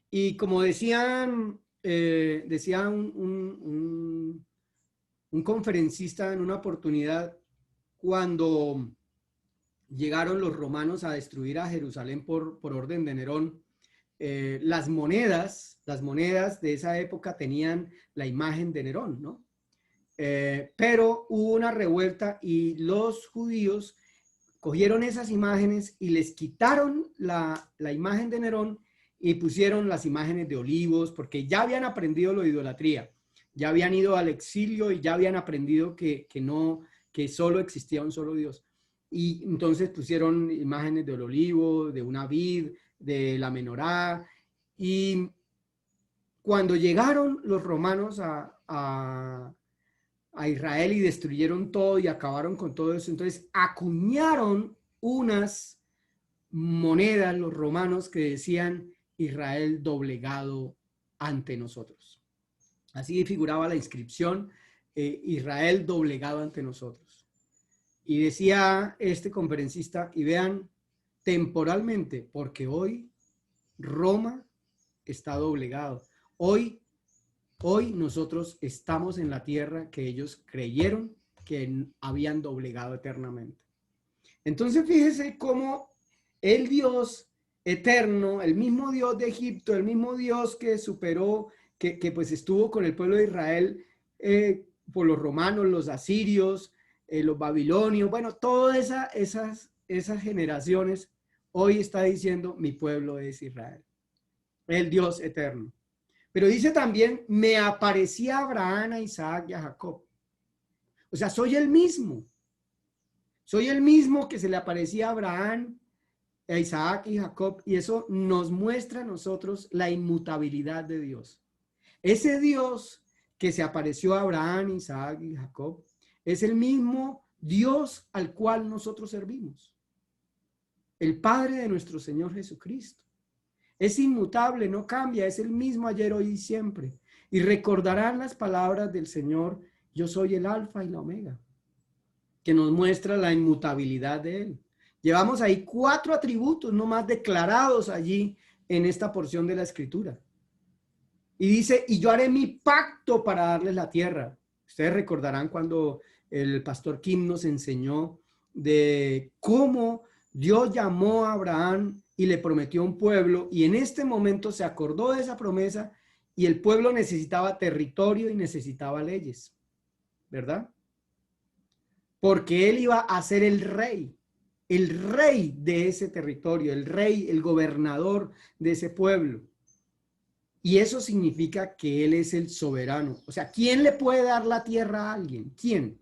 Y como decía un conferencista en una oportunidad, cuando llegaron los romanos a destruir a Jerusalén por orden de Nerón, las monedas de esa época tenían la imagen de Nerón, ¿no? Pero hubo una revuelta y los judíos cogieron esas imágenes y les quitaron la imagen de Nerón y pusieron las imágenes de olivos, porque ya habían aprendido lo de idolatría, ya habían ido al exilio y ya habían aprendido que solo existía un solo Dios. Y entonces pusieron imágenes del olivo, de una vid, de la menorá. Y cuando llegaron los romanos a Israel y destruyeron todo y acabaron con todo eso, entonces acuñaron unas monedas los romanos que decían Israel doblegado ante nosotros. Así figuraba la inscripción, Israel doblegado ante nosotros. Y decía este conferencista, y vean, temporalmente, porque hoy Roma está doblegado. Hoy nosotros estamos en la tierra que ellos creyeron que habían doblegado eternamente. Entonces fíjese cómo el Dios eterno, el mismo Dios de Egipto, el mismo Dios que superó, que pues estuvo con el pueblo de Israel por los romanos, los asirios, los babilonios, bueno, todas esas generaciones, hoy está diciendo, mi pueblo es Israel, el Dios eterno. Pero dice también, me aparecía a Abraham, a Isaac y a Jacob. O sea, soy el mismo. Soy el mismo que se le aparecía a Abraham, a Isaac y Jacob. Y eso nos muestra a nosotros la inmutabilidad de Dios. Ese Dios que se apareció a Abraham, Isaac y Jacob es el mismo Dios al cual nosotros servimos. El Padre de nuestro Señor Jesucristo. Es inmutable, no cambia, es el mismo ayer, hoy y siempre. Y recordarán las palabras del Señor, yo soy el alfa y la omega, que nos muestra la inmutabilidad de Él. Llevamos ahí 4 atributos nomás declarados allí en esta porción de la Escritura. Y dice, y yo haré mi pacto para darles la tierra. Ustedes recordarán cuando el pastor Kim nos enseñó de cómo Dios llamó a Abraham y le prometió un pueblo, y en este momento se acordó de esa promesa y el pueblo necesitaba territorio y necesitaba leyes, ¿verdad? Porque él iba a ser el rey de ese territorio, el rey, el gobernador de ese pueblo. Y eso significa que él es el soberano. O sea, ¿quién le puede dar la tierra a alguien? ¿Quién?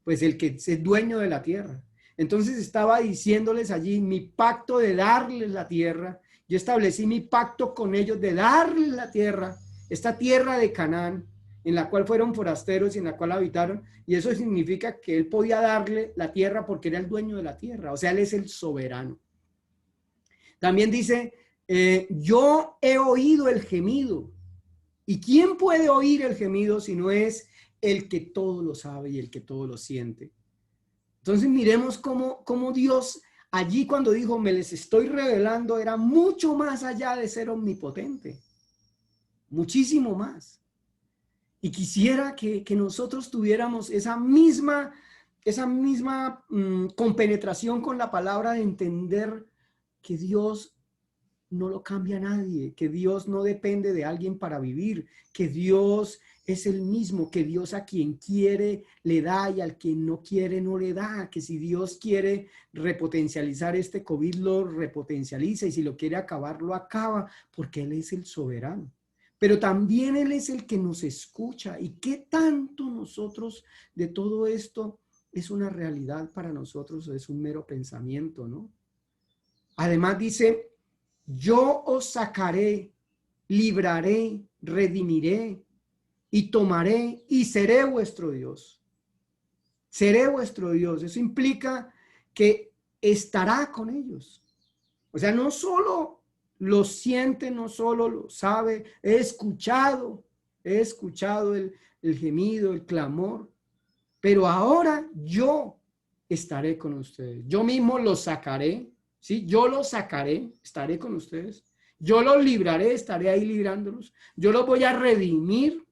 Pues el que es dueño de la tierra. Entonces estaba diciéndoles allí mi pacto de darles la tierra. Yo establecí mi pacto con ellos de darles la tierra, esta tierra de Canaán, en la cual fueron forasteros y en la cual habitaron. Y eso significa que él podía darle la tierra porque era el dueño de la tierra. O sea, él es el soberano. También dice, yo he oído el gemido. ¿Y quién puede oír el gemido si no es el que todo lo sabe y el que todo lo siente? Entonces miremos cómo Dios allí cuando dijo, me les estoy revelando, era mucho más allá de ser omnipotente. Muchísimo más. Y quisiera que nosotros tuviéramos esa misma compenetración con la palabra de entender que Dios no lo cambia nadie, que Dios no depende de alguien para vivir, que Dios es el mismo, que Dios a quien quiere le da y al quien no quiere no le da, que si Dios quiere repotencializar este COVID lo repotencializa y si lo quiere acabar lo acaba, porque Él es el soberano. Pero también Él es el que nos escucha. ¿Y qué tanto nosotros de todo esto es una realidad para nosotros o es un mero pensamiento, no? Además dice, yo os sacaré, libraré, redimiré y tomaré y seré vuestro Dios. Seré vuestro Dios. Eso implica que estará con ellos. O sea, no solo lo siente, no solo lo sabe, he escuchado el gemido, el clamor, pero ahora yo estaré con ustedes. Yo mismo los sacaré, ¿sí? Yo los sacaré, estaré con ustedes. Yo los libraré, estaré ahí librándolos. Yo los voy a redimir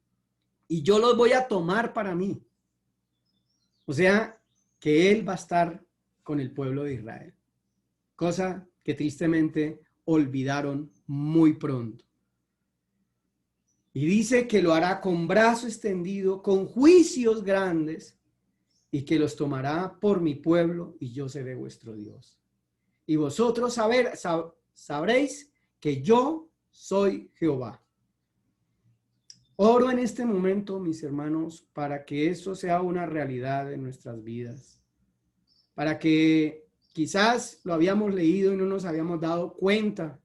y yo los voy a tomar para mí. O sea, que Él va a estar con el pueblo de Israel. Cosa que tristemente olvidaron muy pronto. Y dice que lo hará con brazo extendido, con juicios grandes, y que los tomará por mi pueblo, y yo seré vuestro Dios. Y vosotros sabréis que yo soy Jehová. Oro en este momento, mis hermanos, para que eso sea una realidad en nuestras vidas. Para que quizás lo habíamos leído y no nos habíamos dado cuenta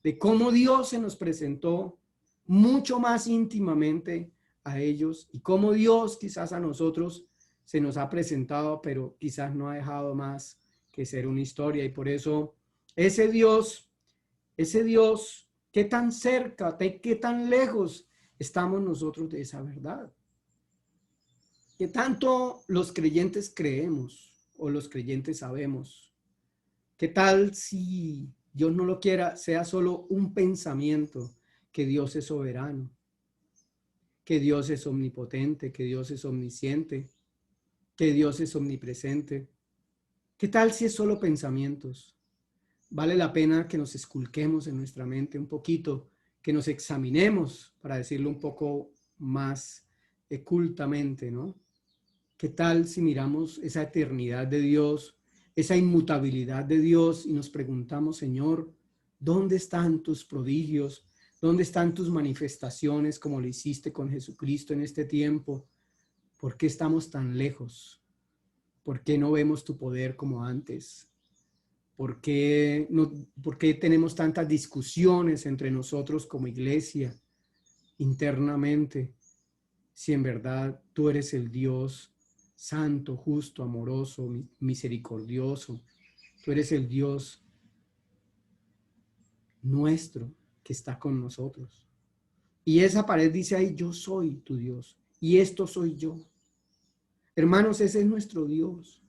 de cómo Dios se nos presentó mucho más íntimamente a ellos y cómo Dios quizás a nosotros se nos ha presentado, pero quizás no ha dejado más que ser una historia. Y por eso ese Dios, ¿qué tan cerca, qué tan lejos estamos nosotros de esa verdad? ¿Qué tanto los creyentes creemos o los creyentes sabemos? ¿Qué tal si Dios no lo quiera, sea solo un pensamiento, que Dios es soberano, que Dios es omnipotente, que Dios es omnisciente, que Dios es omnipresente? ¿Qué tal si es solo pensamientos? Vale la pena que nos esculquemos en nuestra mente un poquito, que nos examinemos, para decirlo un poco más cultamente, ¿no? ¿Qué tal si miramos esa eternidad de Dios, esa inmutabilidad de Dios y nos preguntamos, Señor, ¿dónde están tus prodigios? ¿Dónde están tus manifestaciones como lo hiciste con Jesucristo en este tiempo? ¿Por qué estamos tan lejos? ¿Por qué no vemos tu poder como antes? ¿Por qué tenemos tantas discusiones entre nosotros como iglesia internamente? Si en verdad tú eres el Dios santo, justo, amoroso, misericordioso, tú eres el Dios nuestro que está con nosotros. Y esa pared dice ahí, yo soy tu Dios y esto soy yo. Hermanos, ese es nuestro Dios.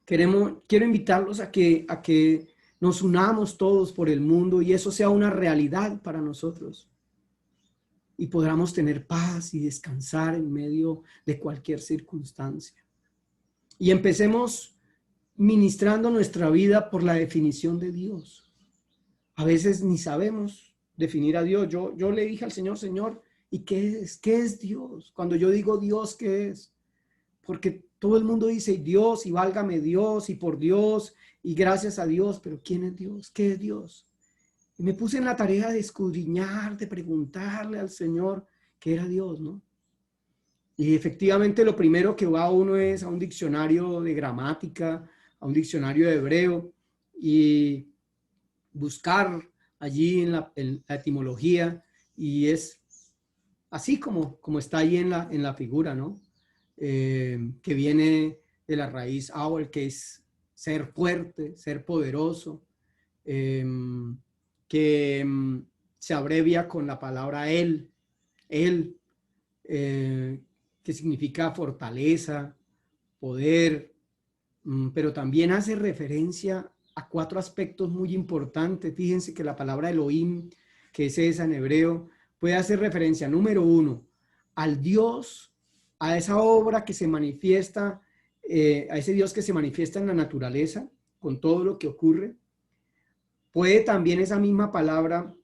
Quiero invitarlos a que nos unamos todos por el mundo y eso sea una realidad para nosotros. Y podamos tener paz y descansar en medio de cualquier circunstancia. Y empecemos ministrando nuestra vida por la definición de Dios. A veces ni sabemos definir a Dios. Yo le dije al Señor, Señor, ¿y qué es? ¿Qué es Dios? Cuando yo digo Dios, ¿qué es? Porque todo el mundo dice Dios y válgame Dios y por Dios y gracias a Dios, pero ¿quién es Dios? ¿Qué es Dios? Y me puse en la tarea de escudriñar, de preguntarle al Señor qué era Dios, ¿no? Y efectivamente lo primero que va uno es a un diccionario de gramática, a un diccionario de hebreo y buscar allí en la etimología, y es así como está ahí en la figura, ¿no? Que viene de la raíz Awel, que es ser fuerte, ser poderoso, que se abrevia con la palabra él, que significa fortaleza, poder, pero también hace referencia a 4 aspectos muy importantes. Fíjense que la palabra Elohim, que es esa en hebreo, puede hacer referencia, número 1, al Dios, a esa obra que se manifiesta, a ese Dios que se manifiesta en la naturaleza, con todo lo que ocurre. Puede también esa misma palabra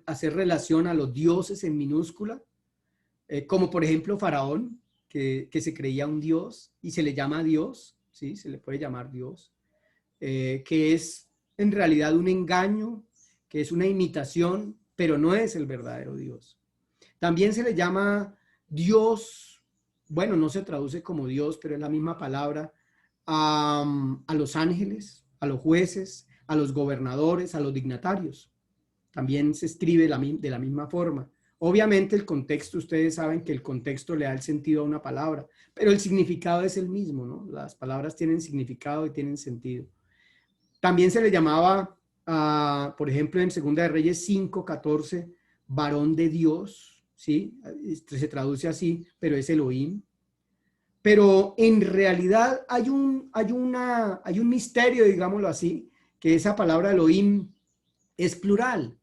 hacer relación a los dioses en minúscula, como por ejemplo Faraón, que se creía un dios y se le llama Dios, ¿sí? Se le puede llamar Dios, que es en realidad un engaño, que es una imitación, pero no es el verdadero Dios. También se le llama Dios, bueno, no se traduce como Dios, pero es la misma palabra, a los ángeles, a los jueces, a los gobernadores, a los dignatarios. También se escribe de la misma forma. Obviamente el contexto, ustedes saben que el contexto le da el sentido a una palabra, pero el significado es el mismo, ¿no? Las palabras tienen significado y tienen sentido. También se le llamaba por ejemplo, en Segunda de Reyes 5:14, varón de Dios, ¿sí? Se traduce así, pero es Elohim. Pero en realidad hay un misterio, digámoslo así, que esa palabra Elohim es plural.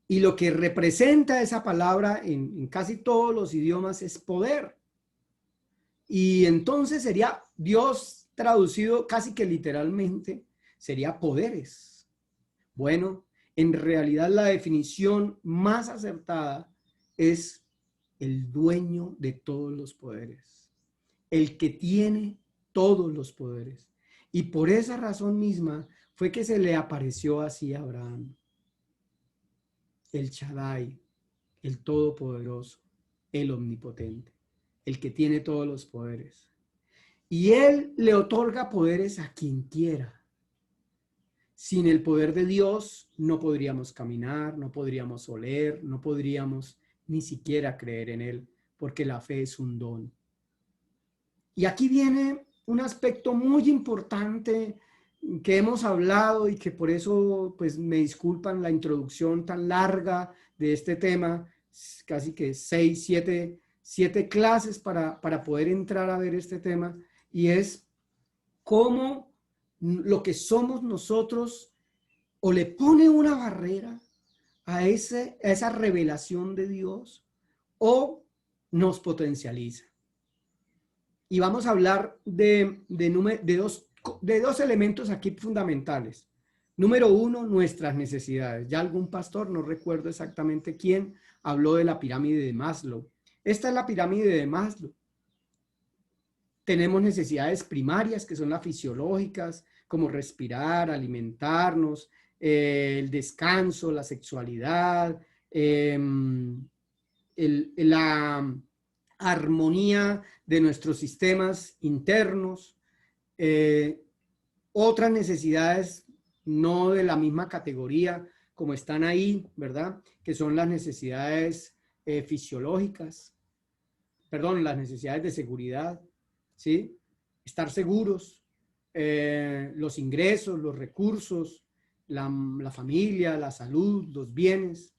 Y lo que representa esa palabra en casi todos los idiomas es poder. Y entonces sería Dios traducido casi que literalmente, sería poderes. Bueno, en realidad la definición más acertada es el dueño de todos los poderes, el que tiene todos los poderes. Y por esa razón misma fue que se le apareció así a Abraham, el Shaddai, el Todopoderoso, el Omnipotente, el que tiene todos los poderes. Y él le otorga poderes a quien quiera. Sin el poder de Dios no podríamos caminar, no podríamos oler, no podríamos ni siquiera creer en él, porque la fe es un don. Y aquí viene un aspecto muy importante que hemos hablado y que por eso pues me disculpan la introducción tan larga de este tema, casi que 7 clases para poder entrar a ver este tema, y es cómo lo que somos nosotros o le pone una barrera a esa revelación de Dios o nos potencializa. Y vamos a hablar de dos elementos aquí fundamentales. Número uno, nuestras necesidades. Ya algún pastor, no recuerdo exactamente quién, habló de la pirámide de Maslow. Esta es la pirámide de Maslow. Tenemos necesidades primarias, que son las fisiológicas, como respirar, alimentarnos, el descanso, la sexualidad, la armonía de nuestros sistemas internos, otras necesidades no de la misma categoría como están ahí, ¿verdad? Que son las necesidades fisiológicas, perdón, las necesidades de seguridad, ¿sí? Estar seguros, los ingresos, los recursos, la familia, la salud, los bienes,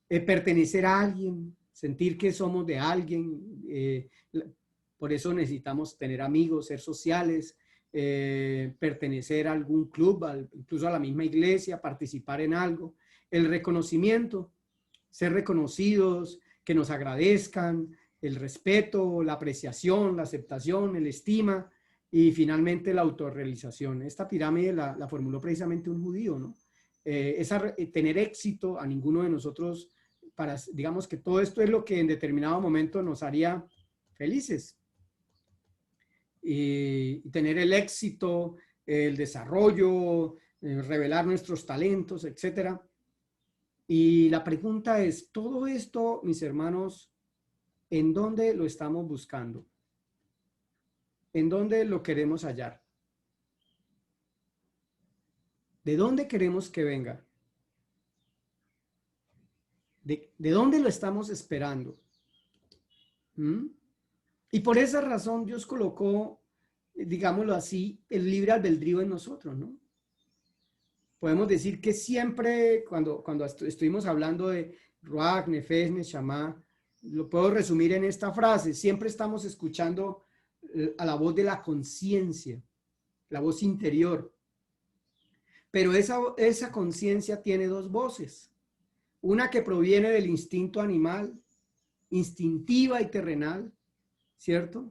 pertenecer a alguien, sentir que somos de alguien, por eso necesitamos tener amigos, ser sociales, pertenecer a algún club, incluso a la misma iglesia, participar en algo, el reconocimiento, ser reconocidos, que nos agradezcan, el respeto, la apreciación, la aceptación, el estima y finalmente la autorrealización. Esta pirámide la formuló precisamente un judío, ¿no? Tener éxito a ninguno de nosotros, digamos que todo esto es lo que en determinado momento nos haría felices. Y tener el éxito, el desarrollo, revelar nuestros talentos, etcétera. Y la pregunta es, todo esto, mis hermanos, ¿en dónde lo estamos buscando? ¿En dónde lo queremos hallar? ¿De dónde queremos que venga? ¿De dónde lo estamos esperando? Y por esa razón Dios colocó, digámoslo así, el libre albedrío en nosotros, ¿no? Podemos decir que siempre, cuando estuvimos hablando de Ruach, Nefesh, Neshama, lo puedo resumir en esta frase: siempre estamos escuchando a la voz de la conciencia, la voz interior. Pero esa conciencia tiene dos voces. Una que proviene del instinto animal, instintiva y terrenal, ¿cierto?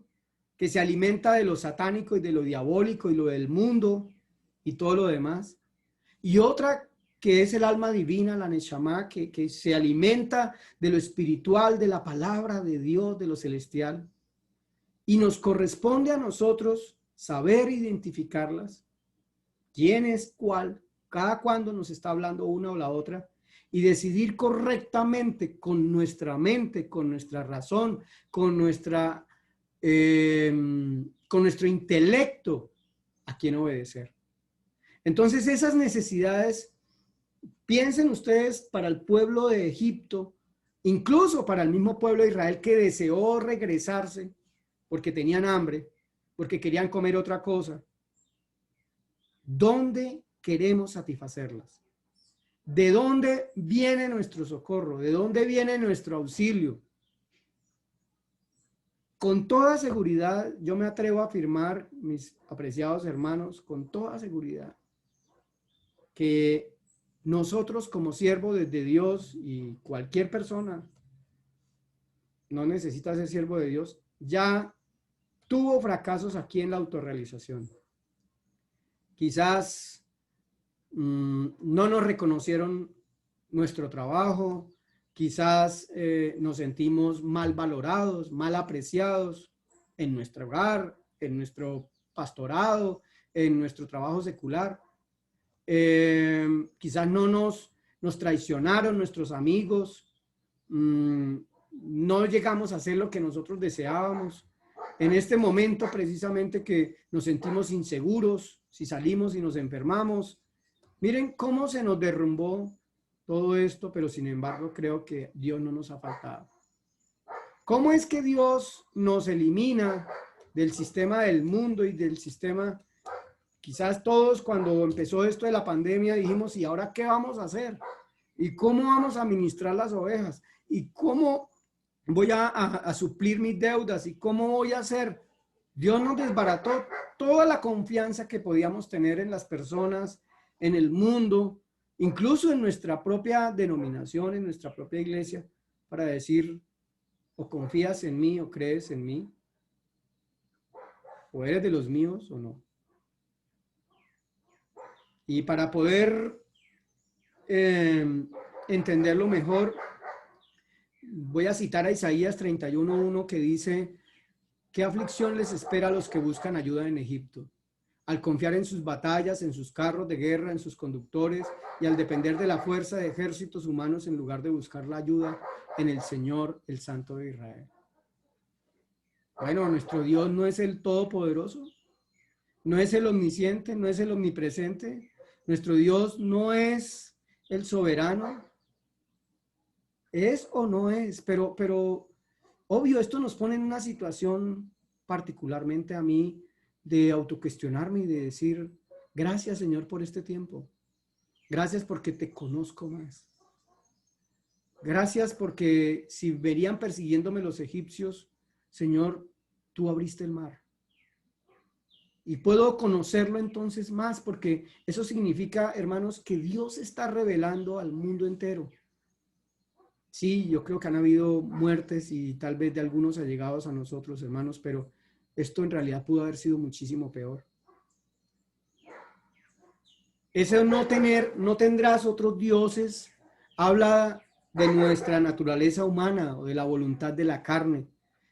Que se alimenta de lo satánico y de lo diabólico y lo del mundo y todo lo demás. Y otra que es el alma divina, la Neshama, que se alimenta de lo espiritual, de la palabra de Dios, de lo celestial. Y nos corresponde a nosotros saber identificarlas, quién es cuál, cada cuándo nos está hablando una o la otra, y decidir correctamente con nuestra mente, con nuestra razón, con nuestro intelecto, a quién obedecer. Entonces esas necesidades, piensen ustedes, para el pueblo de Egipto, incluso para el mismo pueblo de Israel que deseó regresarse porque tenían hambre, porque querían comer otra cosa. ¿Dónde queremos satisfacerlas. ¿De dónde viene nuestro socorro? ¿De dónde viene nuestro auxilio? Con toda seguridad, yo me atrevo a afirmar, mis apreciados hermanos, con toda seguridad, que nosotros como siervos de Dios, y cualquier persona no necesita ser siervo de Dios, ya tuvo fracasos aquí en la autorrealización. Quizás no nos reconocieron nuestro trabajo, quizás nos sentimos mal valorados, mal apreciados en nuestro hogar, en nuestro pastorado, en nuestro trabajo secular. Quizás nos traicionaron nuestros amigos, no llegamos a hacer lo que nosotros deseábamos. En este momento precisamente que nos sentimos inseguros, si salimos y nos enfermamos, miren cómo se nos derrumbó todo esto, pero sin embargo creo que Dios no nos ha faltado. ¿Cómo es que Dios nos elimina del sistema del mundo y del sistema? Quizás todos cuando empezó esto de la pandemia dijimos, ¿y ahora qué vamos a hacer? ¿Y cómo vamos a administrar las ovejas? ¿Y cómo voy a suplir mis deudas? ¿Y cómo voy a hacer? Dios nos desbarató toda la confianza que podíamos tener en las personas, en el mundo, incluso en nuestra propia denominación, en nuestra propia iglesia, para decir, o confías en mí o crees en mí, o eres de los míos o no. Y para poder entenderlo mejor, voy a citar a Isaías 31:1 que dice, ¿qué aflicción les espera a los que buscan ayuda en Egipto? Al confiar en sus batallas, en sus carros de guerra, en sus conductores y al depender de la fuerza de ejércitos humanos en lugar de buscar la ayuda en el Señor, el Santo de Israel. Bueno, nuestro Dios no es el Todopoderoso, no es el Omnisciente, no es el Omnipresente. Nuestro Dios no es el soberano. ¿Es o no es? Pero obvio, esto nos pone en una situación, particularmente a mí, de autocuestionarme y de decir, gracias Señor por este tiempo. Gracias porque te conozco más. Gracias porque si venían persiguiéndome los egipcios, Señor, tú abriste el mar. Y puedo conocerlo entonces más porque eso significa, hermanos, que Dios está revelando al mundo entero. Sí, yo creo que han habido muertes y tal vez de algunos allegados a nosotros, hermanos, pero esto en realidad pudo haber sido muchísimo peor. Ese no tendrás otros dioses, habla de nuestra naturaleza humana o de la voluntad de la carne,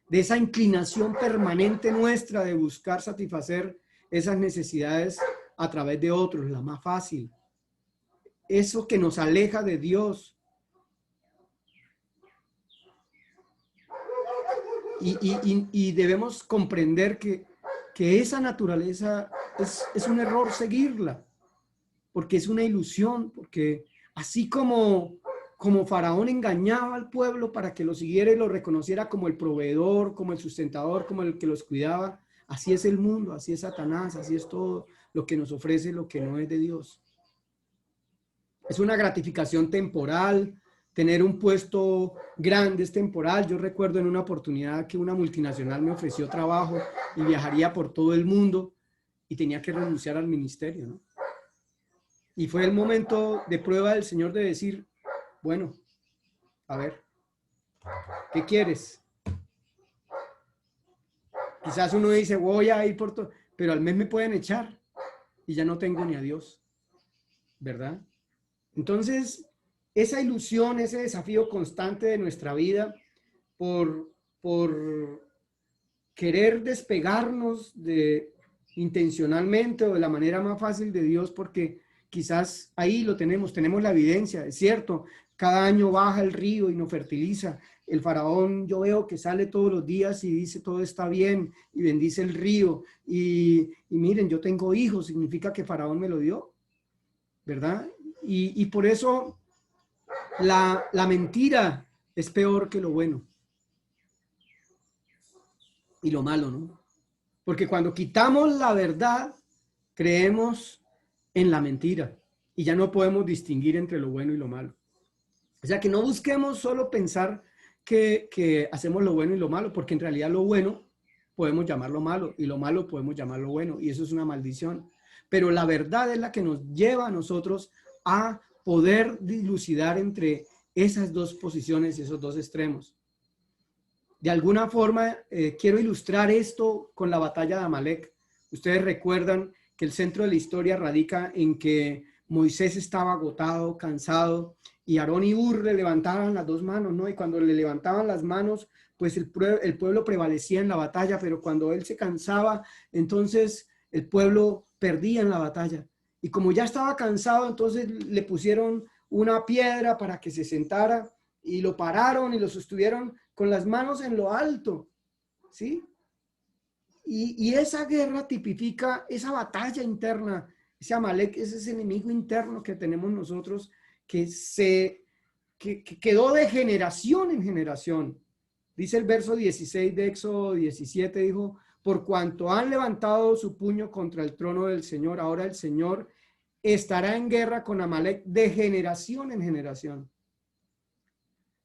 de esa inclinación permanente nuestra de buscar satisfacer esas necesidades a través de otros, la más fácil. Eso que nos aleja de Dios. Y debemos comprender que esa naturaleza es un error seguirla, porque es una ilusión, porque así como Faraón engañaba al pueblo para que lo siguiera y lo reconociera como el proveedor, como el sustentador, como el que los cuidaba, así es el mundo, así es Satanás, así es todo lo que nos ofrece, lo que no es de Dios. Es una gratificación temporal, tener un puesto grande es temporal. Yo recuerdo en una oportunidad que una multinacional me ofreció trabajo y viajaría por todo el mundo y tenía que renunciar al ministerio, ¿no? Y fue el momento de prueba del Señor de decir, bueno, a ver, ¿qué quieres? Quizás uno dice, voy a ir por todo, pero al mes me pueden echar y ya no tengo ni a Dios, ¿verdad? Entonces, esa ilusión, ese desafío constante de nuestra vida por querer despegarnos intencionalmente o de la manera más fácil de Dios, porque quizás ahí lo tenemos la evidencia, es cierto, cada año baja el río y nos fertiliza. El faraón yo veo que sale todos los días y dice todo está bien y bendice el río y miren, yo tengo hijos, significa que faraón me lo dio, ¿verdad? Y por eso la mentira es peor que lo bueno y lo malo, ¿no? Porque cuando quitamos la verdad, creemos en la mentira y ya no podemos distinguir entre lo bueno y lo malo. O sea, que no busquemos solo pensar que hacemos lo bueno y lo malo, porque en realidad lo bueno podemos llamarlo malo y lo malo podemos llamarlo bueno, y eso es una maldición. Pero la verdad es la que nos lleva a nosotros a poder dilucidar entre esas dos posiciones y esos dos extremos. De alguna forma, quiero ilustrar esto con la batalla de Amalek. Ustedes recuerdan que el centro de la historia radica en que Moisés estaba agotado, cansado, y Aarón y Hur le levantaban las dos manos, ¿no? Y cuando le levantaban las manos, pues el pueblo prevalecía en la batalla, pero cuando él se cansaba, entonces el pueblo perdía en la batalla. Y como ya estaba cansado, entonces le pusieron una piedra para que se sentara y lo pararon y lo sostuvieron con las manos en lo alto, ¿sí? Y esa guerra tipifica esa batalla interna, ese Amalek, ese enemigo interno que tenemos nosotros, que quedó de generación en generación. Dice el verso 16 de Éxodo 17, dijo, por cuanto han levantado su puño contra el trono del Señor, ahora el Señor estará en guerra con Amalek de generación en generación.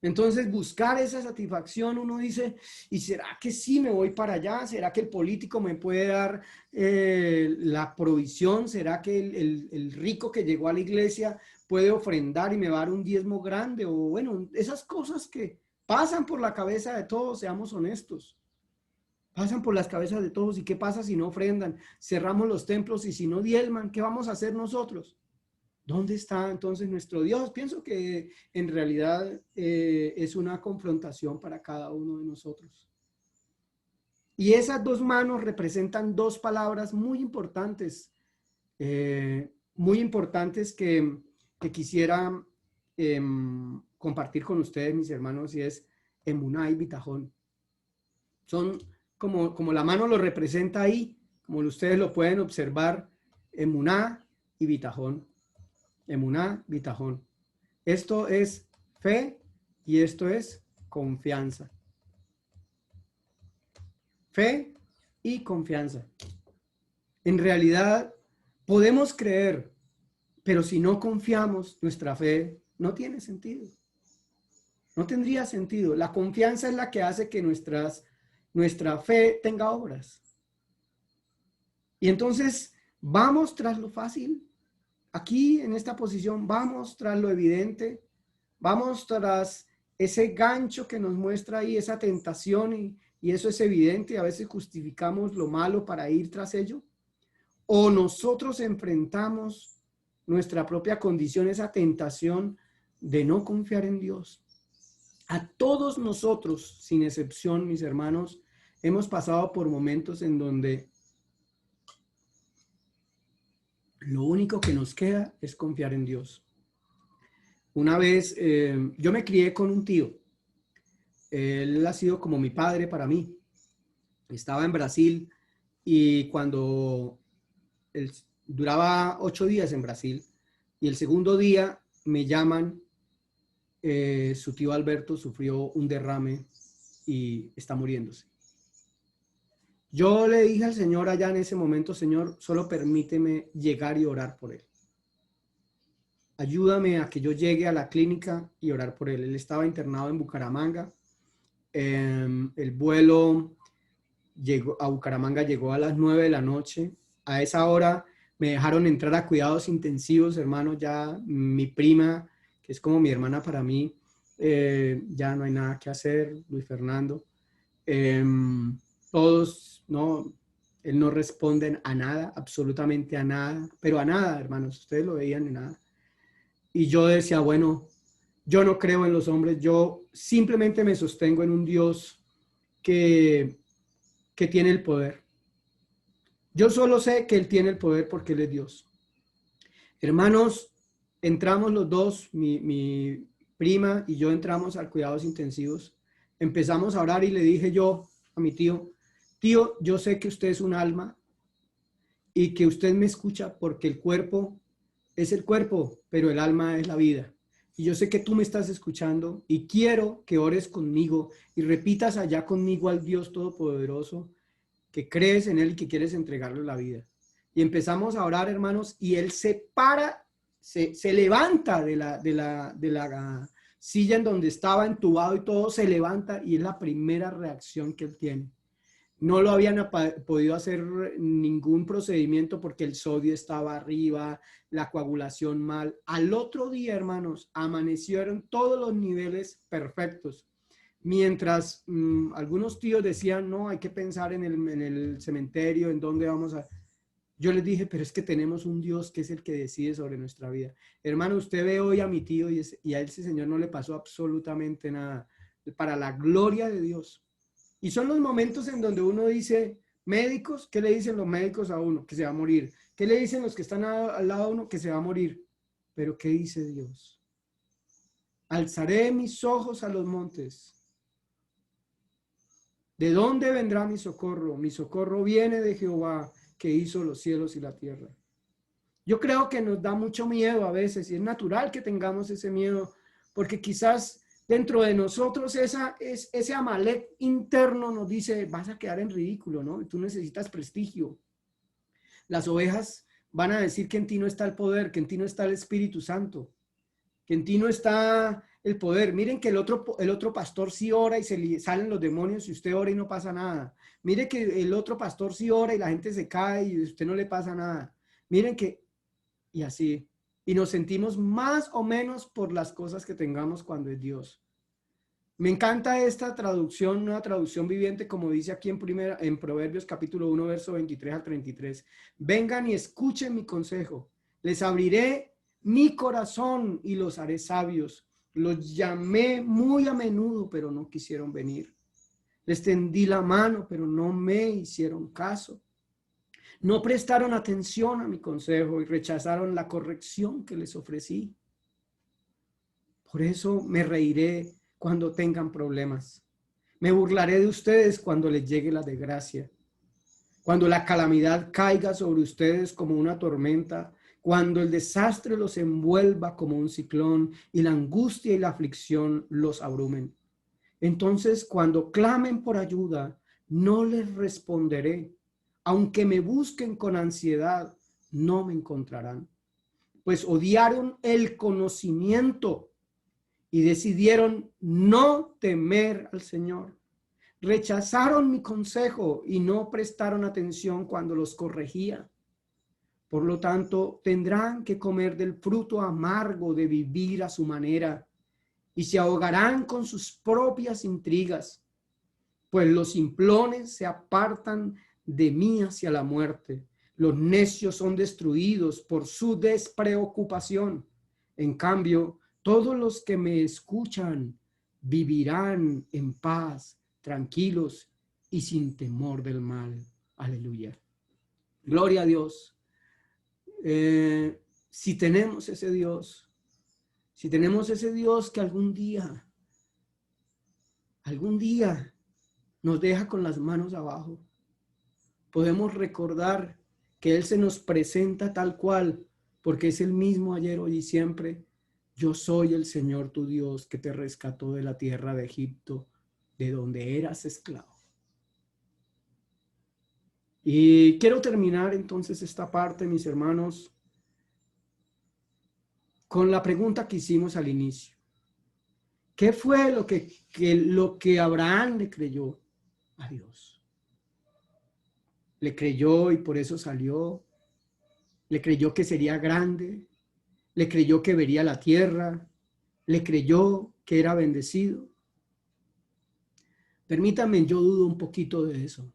Entonces, buscar esa satisfacción, uno dice, ¿y será que sí me voy para allá? ¿Será que el político me puede dar la provisión? ¿Será que el rico que llegó a la iglesia puede ofrendar y me va a dar un diezmo grande? O bueno, esas cosas que pasan por la cabeza de todos, seamos honestos. Pasan por las cabezas de todos. ¿Y qué pasa si no ofrendan? Cerramos los templos y si no diezman, ¿qué vamos a hacer nosotros? ¿Dónde está entonces nuestro Dios? Pienso que en realidad es una confrontación para cada uno de nosotros. Y esas dos manos representan dos palabras muy importantes que quisiera compartir con ustedes, mis hermanos, y es emuná y bitajón. Son como la mano lo representa ahí, como ustedes lo pueden observar, emuná y bitajón. Emuná, bitajón. Esto es fe y esto es confianza. Fe y confianza. En realidad podemos creer, pero si no confiamos, nuestra fe no tiene sentido. No tendría sentido. La confianza es la que hace que nuestra fe tenga obras. Y entonces vamos tras lo fácil. Aquí en esta posición vamos tras lo evidente, vamos tras ese gancho que nos muestra ahí esa tentación y eso es evidente. A veces justificamos lo malo para ir tras ello. O nosotros enfrentamos nuestra propia condición, esa tentación de no confiar en Dios. A todos nosotros, sin excepción, mis hermanos, hemos pasado por momentos en donde lo único que nos queda es confiar en Dios. Una vez yo me crié con un tío. Él ha sido como mi padre para mí. Estaba en Brasil y cuando él duraba 8 días en Brasil y el segundo día me llaman, su tío Alberto sufrió un derrame y está muriéndose. Yo le dije al Señor allá en ese momento, Señor, solo permíteme llegar y orar por él. Ayúdame a que yo llegue a la clínica y orar por él. Él estaba internado en Bucaramanga. El vuelo a Bucaramanga llegó a las 9 de la noche. A esa hora me dejaron entrar a cuidados intensivos, hermano. Ya mi prima, que es como mi hermana para mí, ya no hay nada que hacer, Luis Fernando. Todos, no, él no responden a nada, absolutamente a nada, pero a nada, hermanos, ustedes lo veían en nada. Y yo decía, bueno, yo no creo en los hombres, yo simplemente me sostengo en un Dios que tiene el poder. Yo solo sé que Él tiene el poder porque Él es Dios. Hermanos, entramos los dos, mi prima y yo entramos a cuidados intensivos. Empezamos a orar y le dije yo a mi tío, tío, yo sé que usted es un alma y que usted me escucha porque el cuerpo es el cuerpo, pero el alma es la vida. Y yo sé que tú me estás escuchando y quiero que ores conmigo y repitas allá conmigo al Dios Todopoderoso, que crees en Él y que quieres entregarle la vida. Y empezamos a orar, hermanos, y él se para, se levanta de la silla en donde estaba entubado y todo, se levanta y es la primera reacción que él tiene. No lo habían podido hacer ningún procedimiento porque el sodio estaba arriba, la coagulación mal. Al otro día, hermanos, amanecieron todos los niveles perfectos. Mientras algunos tíos decían, no, hay que pensar en el cementerio, en dónde vamos a... Yo les dije, pero es que tenemos un Dios que es el que decide sobre nuestra vida. Hermano, usted ve hoy a mi tío y a ese señor no le pasó absolutamente nada. Para la gloria de Dios. Y son los momentos en donde uno dice, médicos, ¿qué le dicen los médicos a uno? Que se va a morir. ¿Qué le dicen los que están al lado de uno? Que se va a morir. Pero ¿qué dice Dios? Alzaré mis ojos a los montes. ¿De dónde vendrá mi socorro? Mi socorro viene de Jehová, que hizo los cielos y la tierra. Yo creo que nos da mucho miedo a veces y es natural que tengamos ese miedo, porque quizás dentro de nosotros ese Amalek interno nos dice, vas a quedar en ridículo, ¿no? Tú necesitas prestigio. Las ovejas van a decir que en ti no está el poder, que en ti no está el Espíritu Santo, que en ti no está el poder. Miren que el otro pastor sí ora y salen los demonios y usted ora y no pasa nada. Mire que el otro pastor sí ora y la gente se cae y a usted no le pasa nada. Miren que, y así, y nos sentimos más o menos por las cosas que tengamos cuando es Dios. Me encanta esta traducción, una traducción viviente, como dice aquí en Proverbios capítulo 1, verso 23 al 33. Vengan y escuchen mi consejo. Les abriré mi corazón y los haré sabios. Los llamé muy a menudo, pero no quisieron venir. Les tendí la mano, pero no me hicieron caso. No prestaron atención a mi consejo y rechazaron la corrección que les ofrecí. Por eso me reiré cuando tengan problemas. Me burlaré de ustedes cuando les llegue la desgracia. Cuando la calamidad caiga sobre ustedes como una tormenta, cuando el desastre los envuelva como un ciclón y la angustia y la aflicción los abrumen. Entonces, cuando clamen por ayuda, no les responderé. Aunque me busquen con ansiedad, no me encontrarán. Pues odiaron el conocimiento y decidieron no temer al Señor. Rechazaron mi consejo y no prestaron atención cuando los corregía. Por lo tanto, tendrán que comer del fruto amargo de vivir a su manera y se ahogarán con sus propias intrigas, pues los simplones se apartan de mí hacia la muerte. Los necios son destruidos por su despreocupación. En cambio, todos los que me escuchan vivirán en paz, tranquilos y sin temor del mal. Aleluya. Gloria a Dios. Si tenemos ese Dios que algún día nos deja con las manos abajo, podemos recordar que Él se nos presenta tal cual, porque es el mismo ayer, hoy y siempre. Yo soy el Señor tu Dios que te rescató de la tierra de Egipto, de donde eras esclavo. Y quiero terminar entonces esta parte, mis hermanos, con la pregunta que hicimos al inicio. ¿Qué fue lo que Abraham le creyó a Dios? Le creyó y por eso salió. Le creyó que sería grande. Le creyó que vería la tierra. Le creyó que era bendecido. Permítanme, yo dudo un poquito de eso.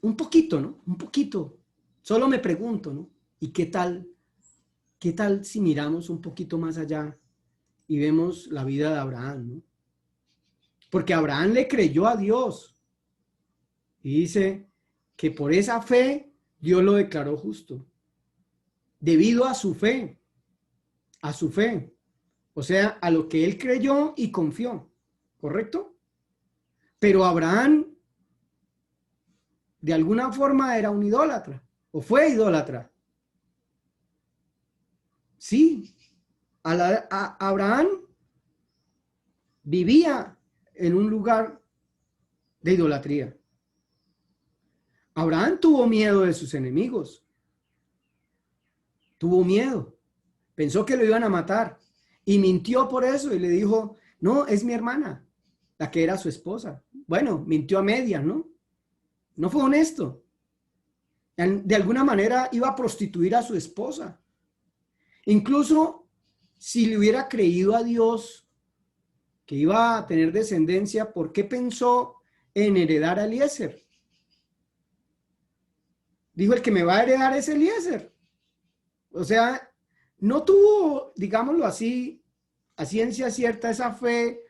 Un poquito, ¿no? Un poquito. Solo me pregunto, ¿no? ¿Y qué tal si miramos un poquito más allá y vemos la vida de Abraham, ¿no? Porque Abraham le creyó a Dios y dice que por esa fe Dios lo declaró justo. Debido a su fe, o sea, a lo que él creyó y confió, ¿correcto? Pero Abraham de alguna forma era un idólatra o fue idólatra. Sí, Abraham vivía en un lugar de idolatría. Abraham tuvo miedo de sus enemigos. Tuvo miedo. Pensó que lo iban a matar. Y mintió por eso y le dijo, no, es mi hermana, la que era su esposa. Bueno, mintió a medias, ¿no? No fue honesto. De alguna manera iba a prostituir a su esposa. Incluso si le hubiera creído a Dios que iba a tener descendencia, ¿por qué pensó en heredar a Eliezer? Dijo, el que me va a heredar es Eliezer. O sea, no tuvo, digámoslo así, a ciencia cierta esa fe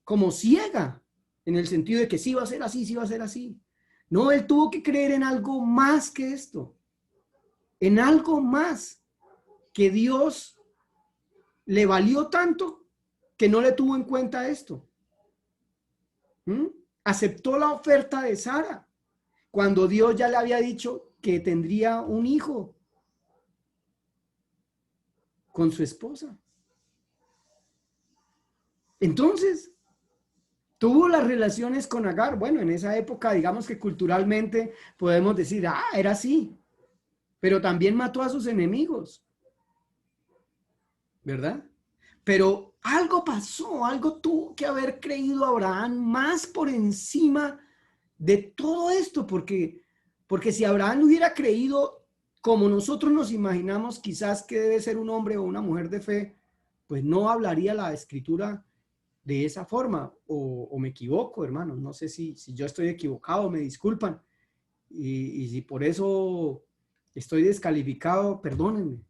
como ciega, en el sentido de que sí va a ser así, sí va a ser así. No, él tuvo que creer en algo más que esto, en algo más que Dios le valió tanto que no le tuvo en cuenta esto. Aceptó la oferta de Sara cuando Dios ya le había dicho que tendría un hijo con su esposa. Entonces, tuvo las relaciones con Agar. Bueno, en esa época, digamos que culturalmente podemos decir, era así, pero también mató a sus enemigos, ¿verdad? Pero algo pasó, algo tuvo que haber creído Abraham más por encima de todo esto, porque si Abraham hubiera creído como nosotros nos imaginamos quizás que debe ser un hombre o una mujer de fe, pues no hablaría la escritura de esa forma, o me equivoco, hermanos, no sé si yo estoy equivocado, me disculpan, y si por eso estoy descalificado, perdónenme.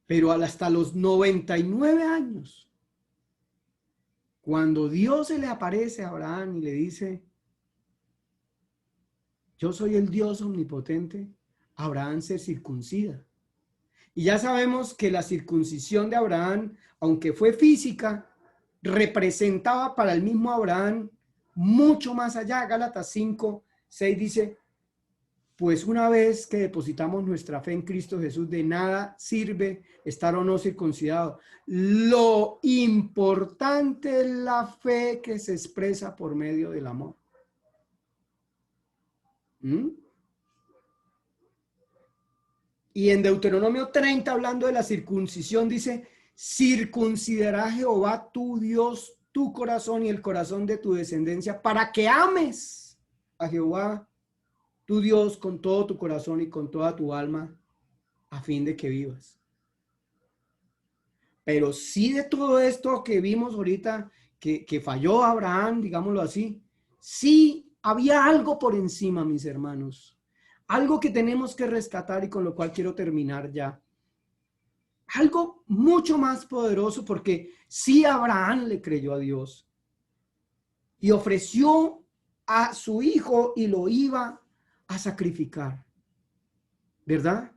Pero hasta los 99 años, cuando Dios se le aparece a Abraham y le dice, yo soy el Dios omnipotente, Abraham se circuncida. Y ya sabemos que la circuncisión de Abraham, aunque fue física, representaba para el mismo Abraham mucho más allá. Gálatas 5:6 dice, pues una vez que depositamos nuestra fe en Cristo Jesús, de nada sirve estar o no circuncidado. Lo importante es la fe que se expresa por medio del amor. Y en Deuteronomio 30, hablando de la circuncisión, dice, circuncidará Jehová tu Dios tu corazón y el corazón de tu descendencia para que ames a Jehová tu Dios con todo tu corazón y con toda tu alma a fin de que vivas. Pero sí, de todo esto que vimos ahorita, que falló Abraham, digámoslo así, sí había algo por encima, mis hermanos. Algo que tenemos que rescatar y con lo cual quiero terminar ya. Algo mucho más poderoso, porque sí Abraham le creyó a Dios y ofreció a su hijo y lo iba a sacrificar, ¿verdad?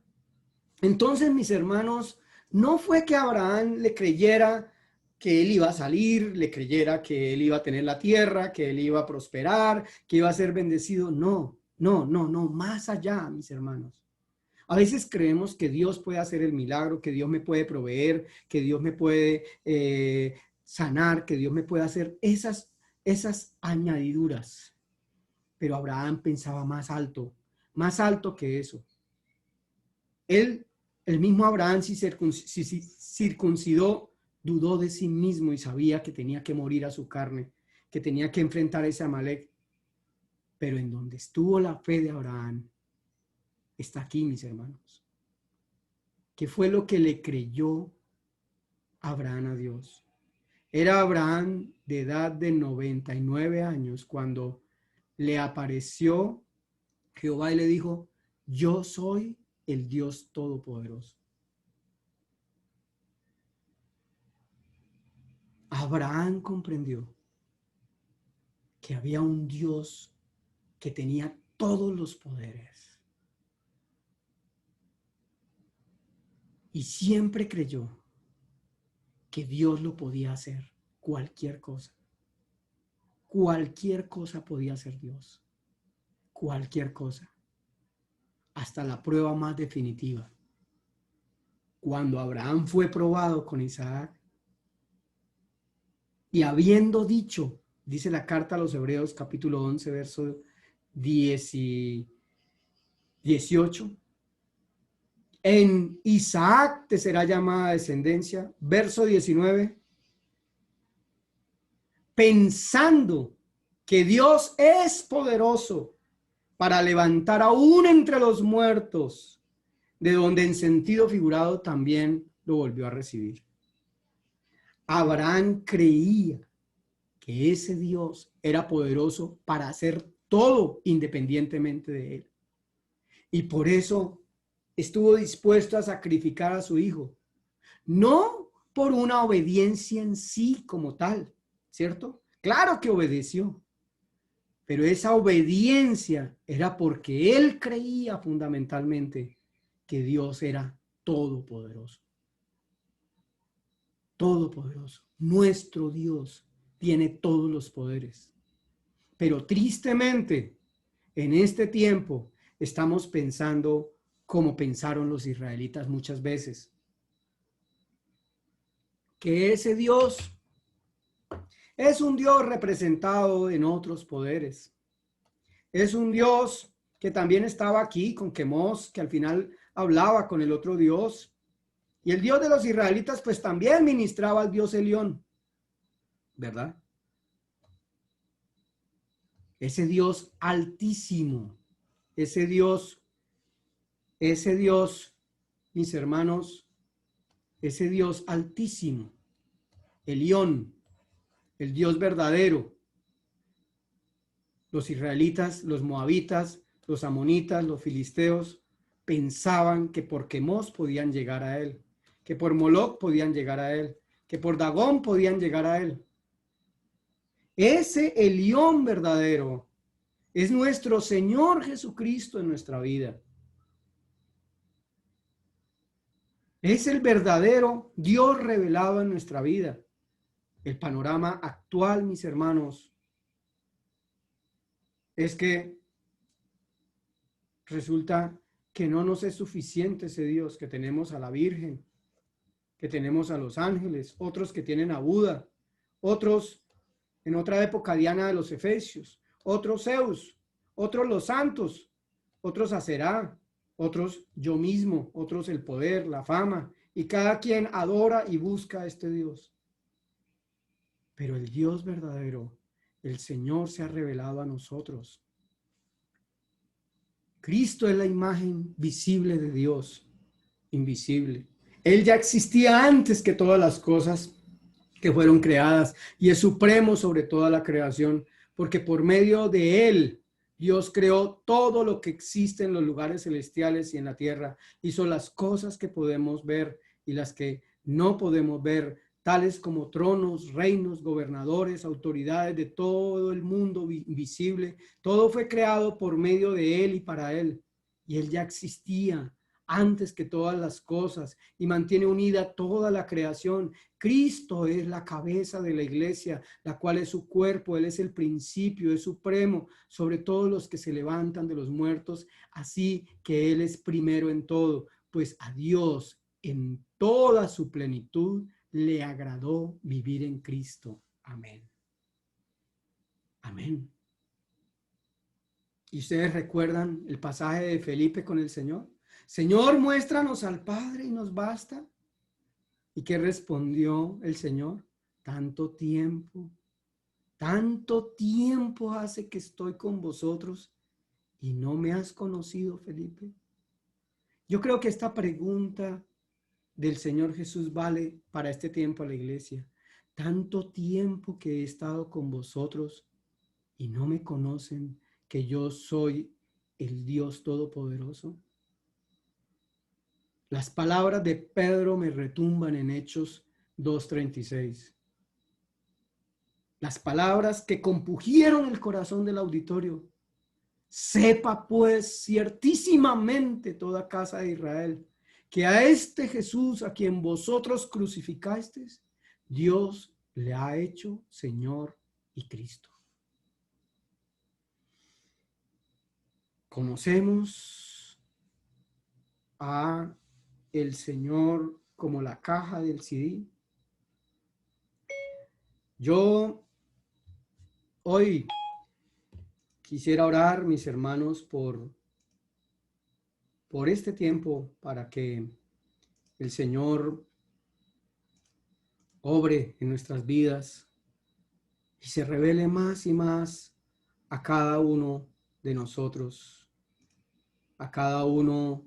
Entonces, mis hermanos, no fue que Abraham le creyera que él iba a salir, le creyera que él iba a tener la tierra, que él iba a prosperar, que iba a ser bendecido. No, no, no, no, más allá, mis hermanos. A veces creemos que Dios puede hacer el milagro, que Dios me puede proveer, que Dios me puede sanar, que Dios me puede hacer esas añadiduras. Pero Abraham pensaba más alto que eso. El mismo Abraham, si circuncidó, dudó de sí mismo y sabía que tenía que morir a su carne, que tenía que enfrentar a ese Amalek. Pero en donde estuvo la fe de Abraham, está aquí, mis hermanos. ¿Qué fue lo que le creyó Abraham a Dios? Era Abraham de edad de 99 años cuando le apareció Jehová y le dijo, yo soy el Dios Todopoderoso. Abraham comprendió que había un Dios que tenía todos los poderes. Y siempre creyó que Dios lo podía hacer, cualquier cosa. Cualquier cosa podía hacer Dios. Cualquier cosa. Hasta la prueba más definitiva. Cuando Abraham fue probado con Isaac, y habiendo dicho, dice la carta a los Hebreos capítulo 11, verso 18. En Isaac te será llamada descendencia. Verso 19. Pensando que Dios es poderoso para levantar aún entre los muertos, de donde en sentido figurado también lo volvió a recibir. Abraham creía que ese Dios era poderoso para hacer todo independientemente de él. Y por eso estuvo dispuesto a sacrificar a su hijo, no por una obediencia en sí como tal, ¿cierto? Claro que obedeció, pero esa obediencia era porque él creía fundamentalmente que Dios era todopoderoso. Todopoderoso. Nuestro Dios tiene todos los poderes. Pero tristemente, en este tiempo, estamos pensando como pensaron los israelitas muchas veces. Que ese Dios es un Dios representado en otros poderes. Es un Dios que también estaba aquí con Quemos, que al final hablaba con el otro Dios. Y el Dios de los israelitas pues también ministraba al Dios Elión, ¿verdad? Ese Dios altísimo, ese Dios, mis hermanos, ese Dios altísimo, Elión, el Dios verdadero. Los israelitas, los moabitas, los amonitas, los filisteos pensaban que por Quemos podían llegar a él, que por Moloc podían llegar a él, que por Dagón podían llegar a él. Ese Elión verdadero es nuestro Señor Jesucristo en nuestra vida. Es el verdadero Dios revelado en nuestra vida. El panorama actual, mis hermanos, es que resulta que no nos es suficiente ese Dios, que tenemos a la Virgen, que tenemos a los ángeles, otros que tienen a Buda, otros en otra época Diana de los Efesios, otros Zeus, otros los santos, otros Aserá, otros yo mismo, otros el poder, la fama, y cada quien adora y busca a este Dios. Pero el Dios verdadero, el Señor, se ha revelado a nosotros. Cristo es la imagen visible de Dios, invisible. Él ya existía antes que todas las cosas que fueron creadas y es supremo sobre toda la creación, porque por medio de Él Dios creó todo lo que existe en los lugares celestiales y en la tierra. Hizo las cosas que podemos ver y las que no podemos ver, tales como tronos, reinos, gobernadores, autoridades de todo el mundo invisible. Todo fue creado por medio de Él y para Él. Y Él ya existía antes que todas las cosas y mantiene unida toda la creación. Cristo es la cabeza de la iglesia, la cual es su cuerpo. Él es el principio, es supremo sobre todos los que se levantan de los muertos, así que Él es primero en todo, pues a Dios en toda su plenitud le agradó vivir en Cristo. Amén. Amén. ¿Y ustedes recuerdan el pasaje de Felipe con el Señor? Señor, muéstranos al Padre y nos basta. ¿Y qué respondió el Señor? Tanto tiempo hace que estoy con vosotros y no me has conocido, Felipe. Yo creo que esta pregunta del Señor Jesús vale para este tiempo a la iglesia. Tanto tiempo que he estado con vosotros y no me conocen, que yo soy el Dios Todopoderoso. Las palabras de Pedro me retumban en Hechos 2:36. Las palabras que compugieron el corazón del auditorio. Sepa pues ciertísimamente toda casa de Israel que a este Jesús a quien vosotros crucificasteis, Dios le ha hecho Señor y Cristo. Conocemos a el Señor como la caja del CD. Yo hoy Quisiera orar, mis hermanos, por este tiempo, para que el Señor obre en nuestras vidas y se revele más y más a cada uno de nosotros, a cada uno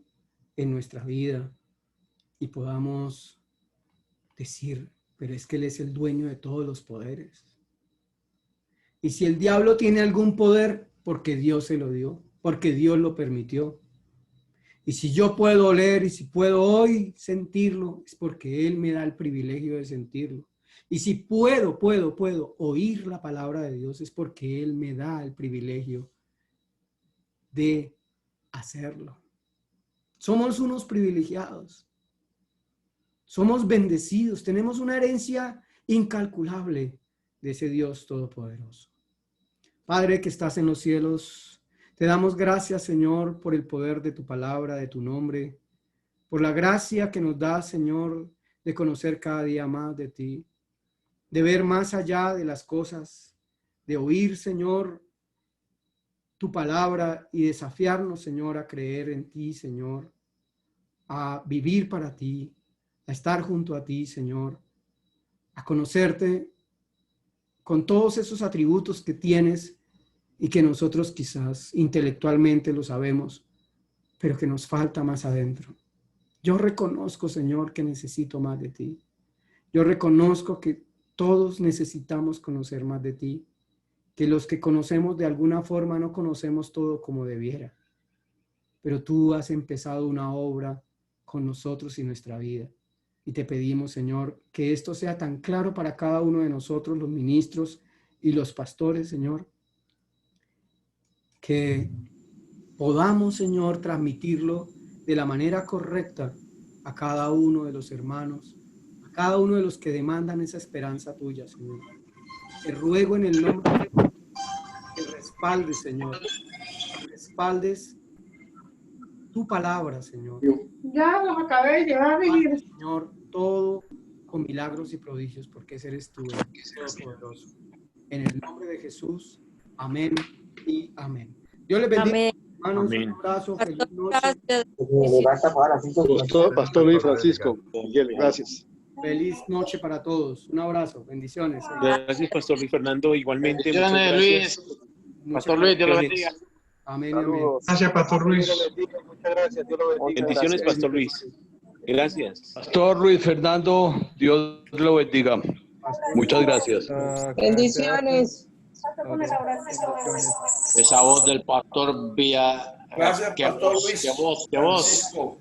en nuestra vida, y podamos decir, pero es que Él es el dueño de todos los poderes. Y si el diablo tiene algún poder, porque Dios se lo dio, porque Dios lo permitió. Y si yo puedo oler y si puedo hoy sentirlo, es porque Él me da el privilegio de sentirlo. Y si puedo oír la palabra de Dios, es porque Él me da el privilegio de hacerlo. Somos unos privilegiados. Somos bendecidos. Tenemos una herencia incalculable de ese Dios todopoderoso. Padre que estás en los cielos, te damos gracias, Señor, por el poder de tu palabra, de tu nombre, por la gracia que nos da, Señor, de conocer cada día más de ti, de ver más allá de las cosas, de oír, Señor, tu palabra y desafiarnos, Señor, a creer en ti, Señor, a vivir para ti, a estar junto a ti, Señor, a conocerte con todos esos atributos que tienes y que nosotros quizás intelectualmente lo sabemos, pero que nos falta más adentro. Yo reconozco, Señor, que necesito más de ti. Yo reconozco que todos necesitamos conocer más de ti, que los que conocemos de alguna forma no conocemos todo como debiera, pero tú has empezado una obra con nosotros y nuestra vida. Y te pedimos, Señor, que esto sea tan claro para cada uno de nosotros, los ministros y los pastores, Señor, que podamos, Señor, transmitirlo de la manera correcta a cada uno de los hermanos, a cada uno de los que demandan esa esperanza tuya, Señor. Te ruego en el nombre de Jesús que respaldes, Señor, que respaldes tu palabra, Señor. Ya los acabé de llevar, Señor, todo con milagros y prodigios, porque ese eres tú, el Todopoderoso. En el nombre de Jesús, amén y amén. Dios les bendiga, Amén. hermanos. Amén. Un abrazo, feliz Pastor, noche. gracias. Pastor Luis Francisco. Miguel, gracias. Feliz noche para todos. Un abrazo, bendiciones. Gracias, Pastor Luis Fernando. Igualmente, muchas Bendiciones, gracias. Luis. Pastor Luis, Dios lo bendiga. Amén y amén. Gracias, Pastor Luis. Muchas gracias, Dios lo bendiga. Bendiciones, Pastor Luis. Gracias. Pastor Luis Fernando, Dios lo bendiga. Muchas gracias. Bendiciones. Esa voz del pastor Vía. Gracias, Pastor Luis. Qué voz. Francisco.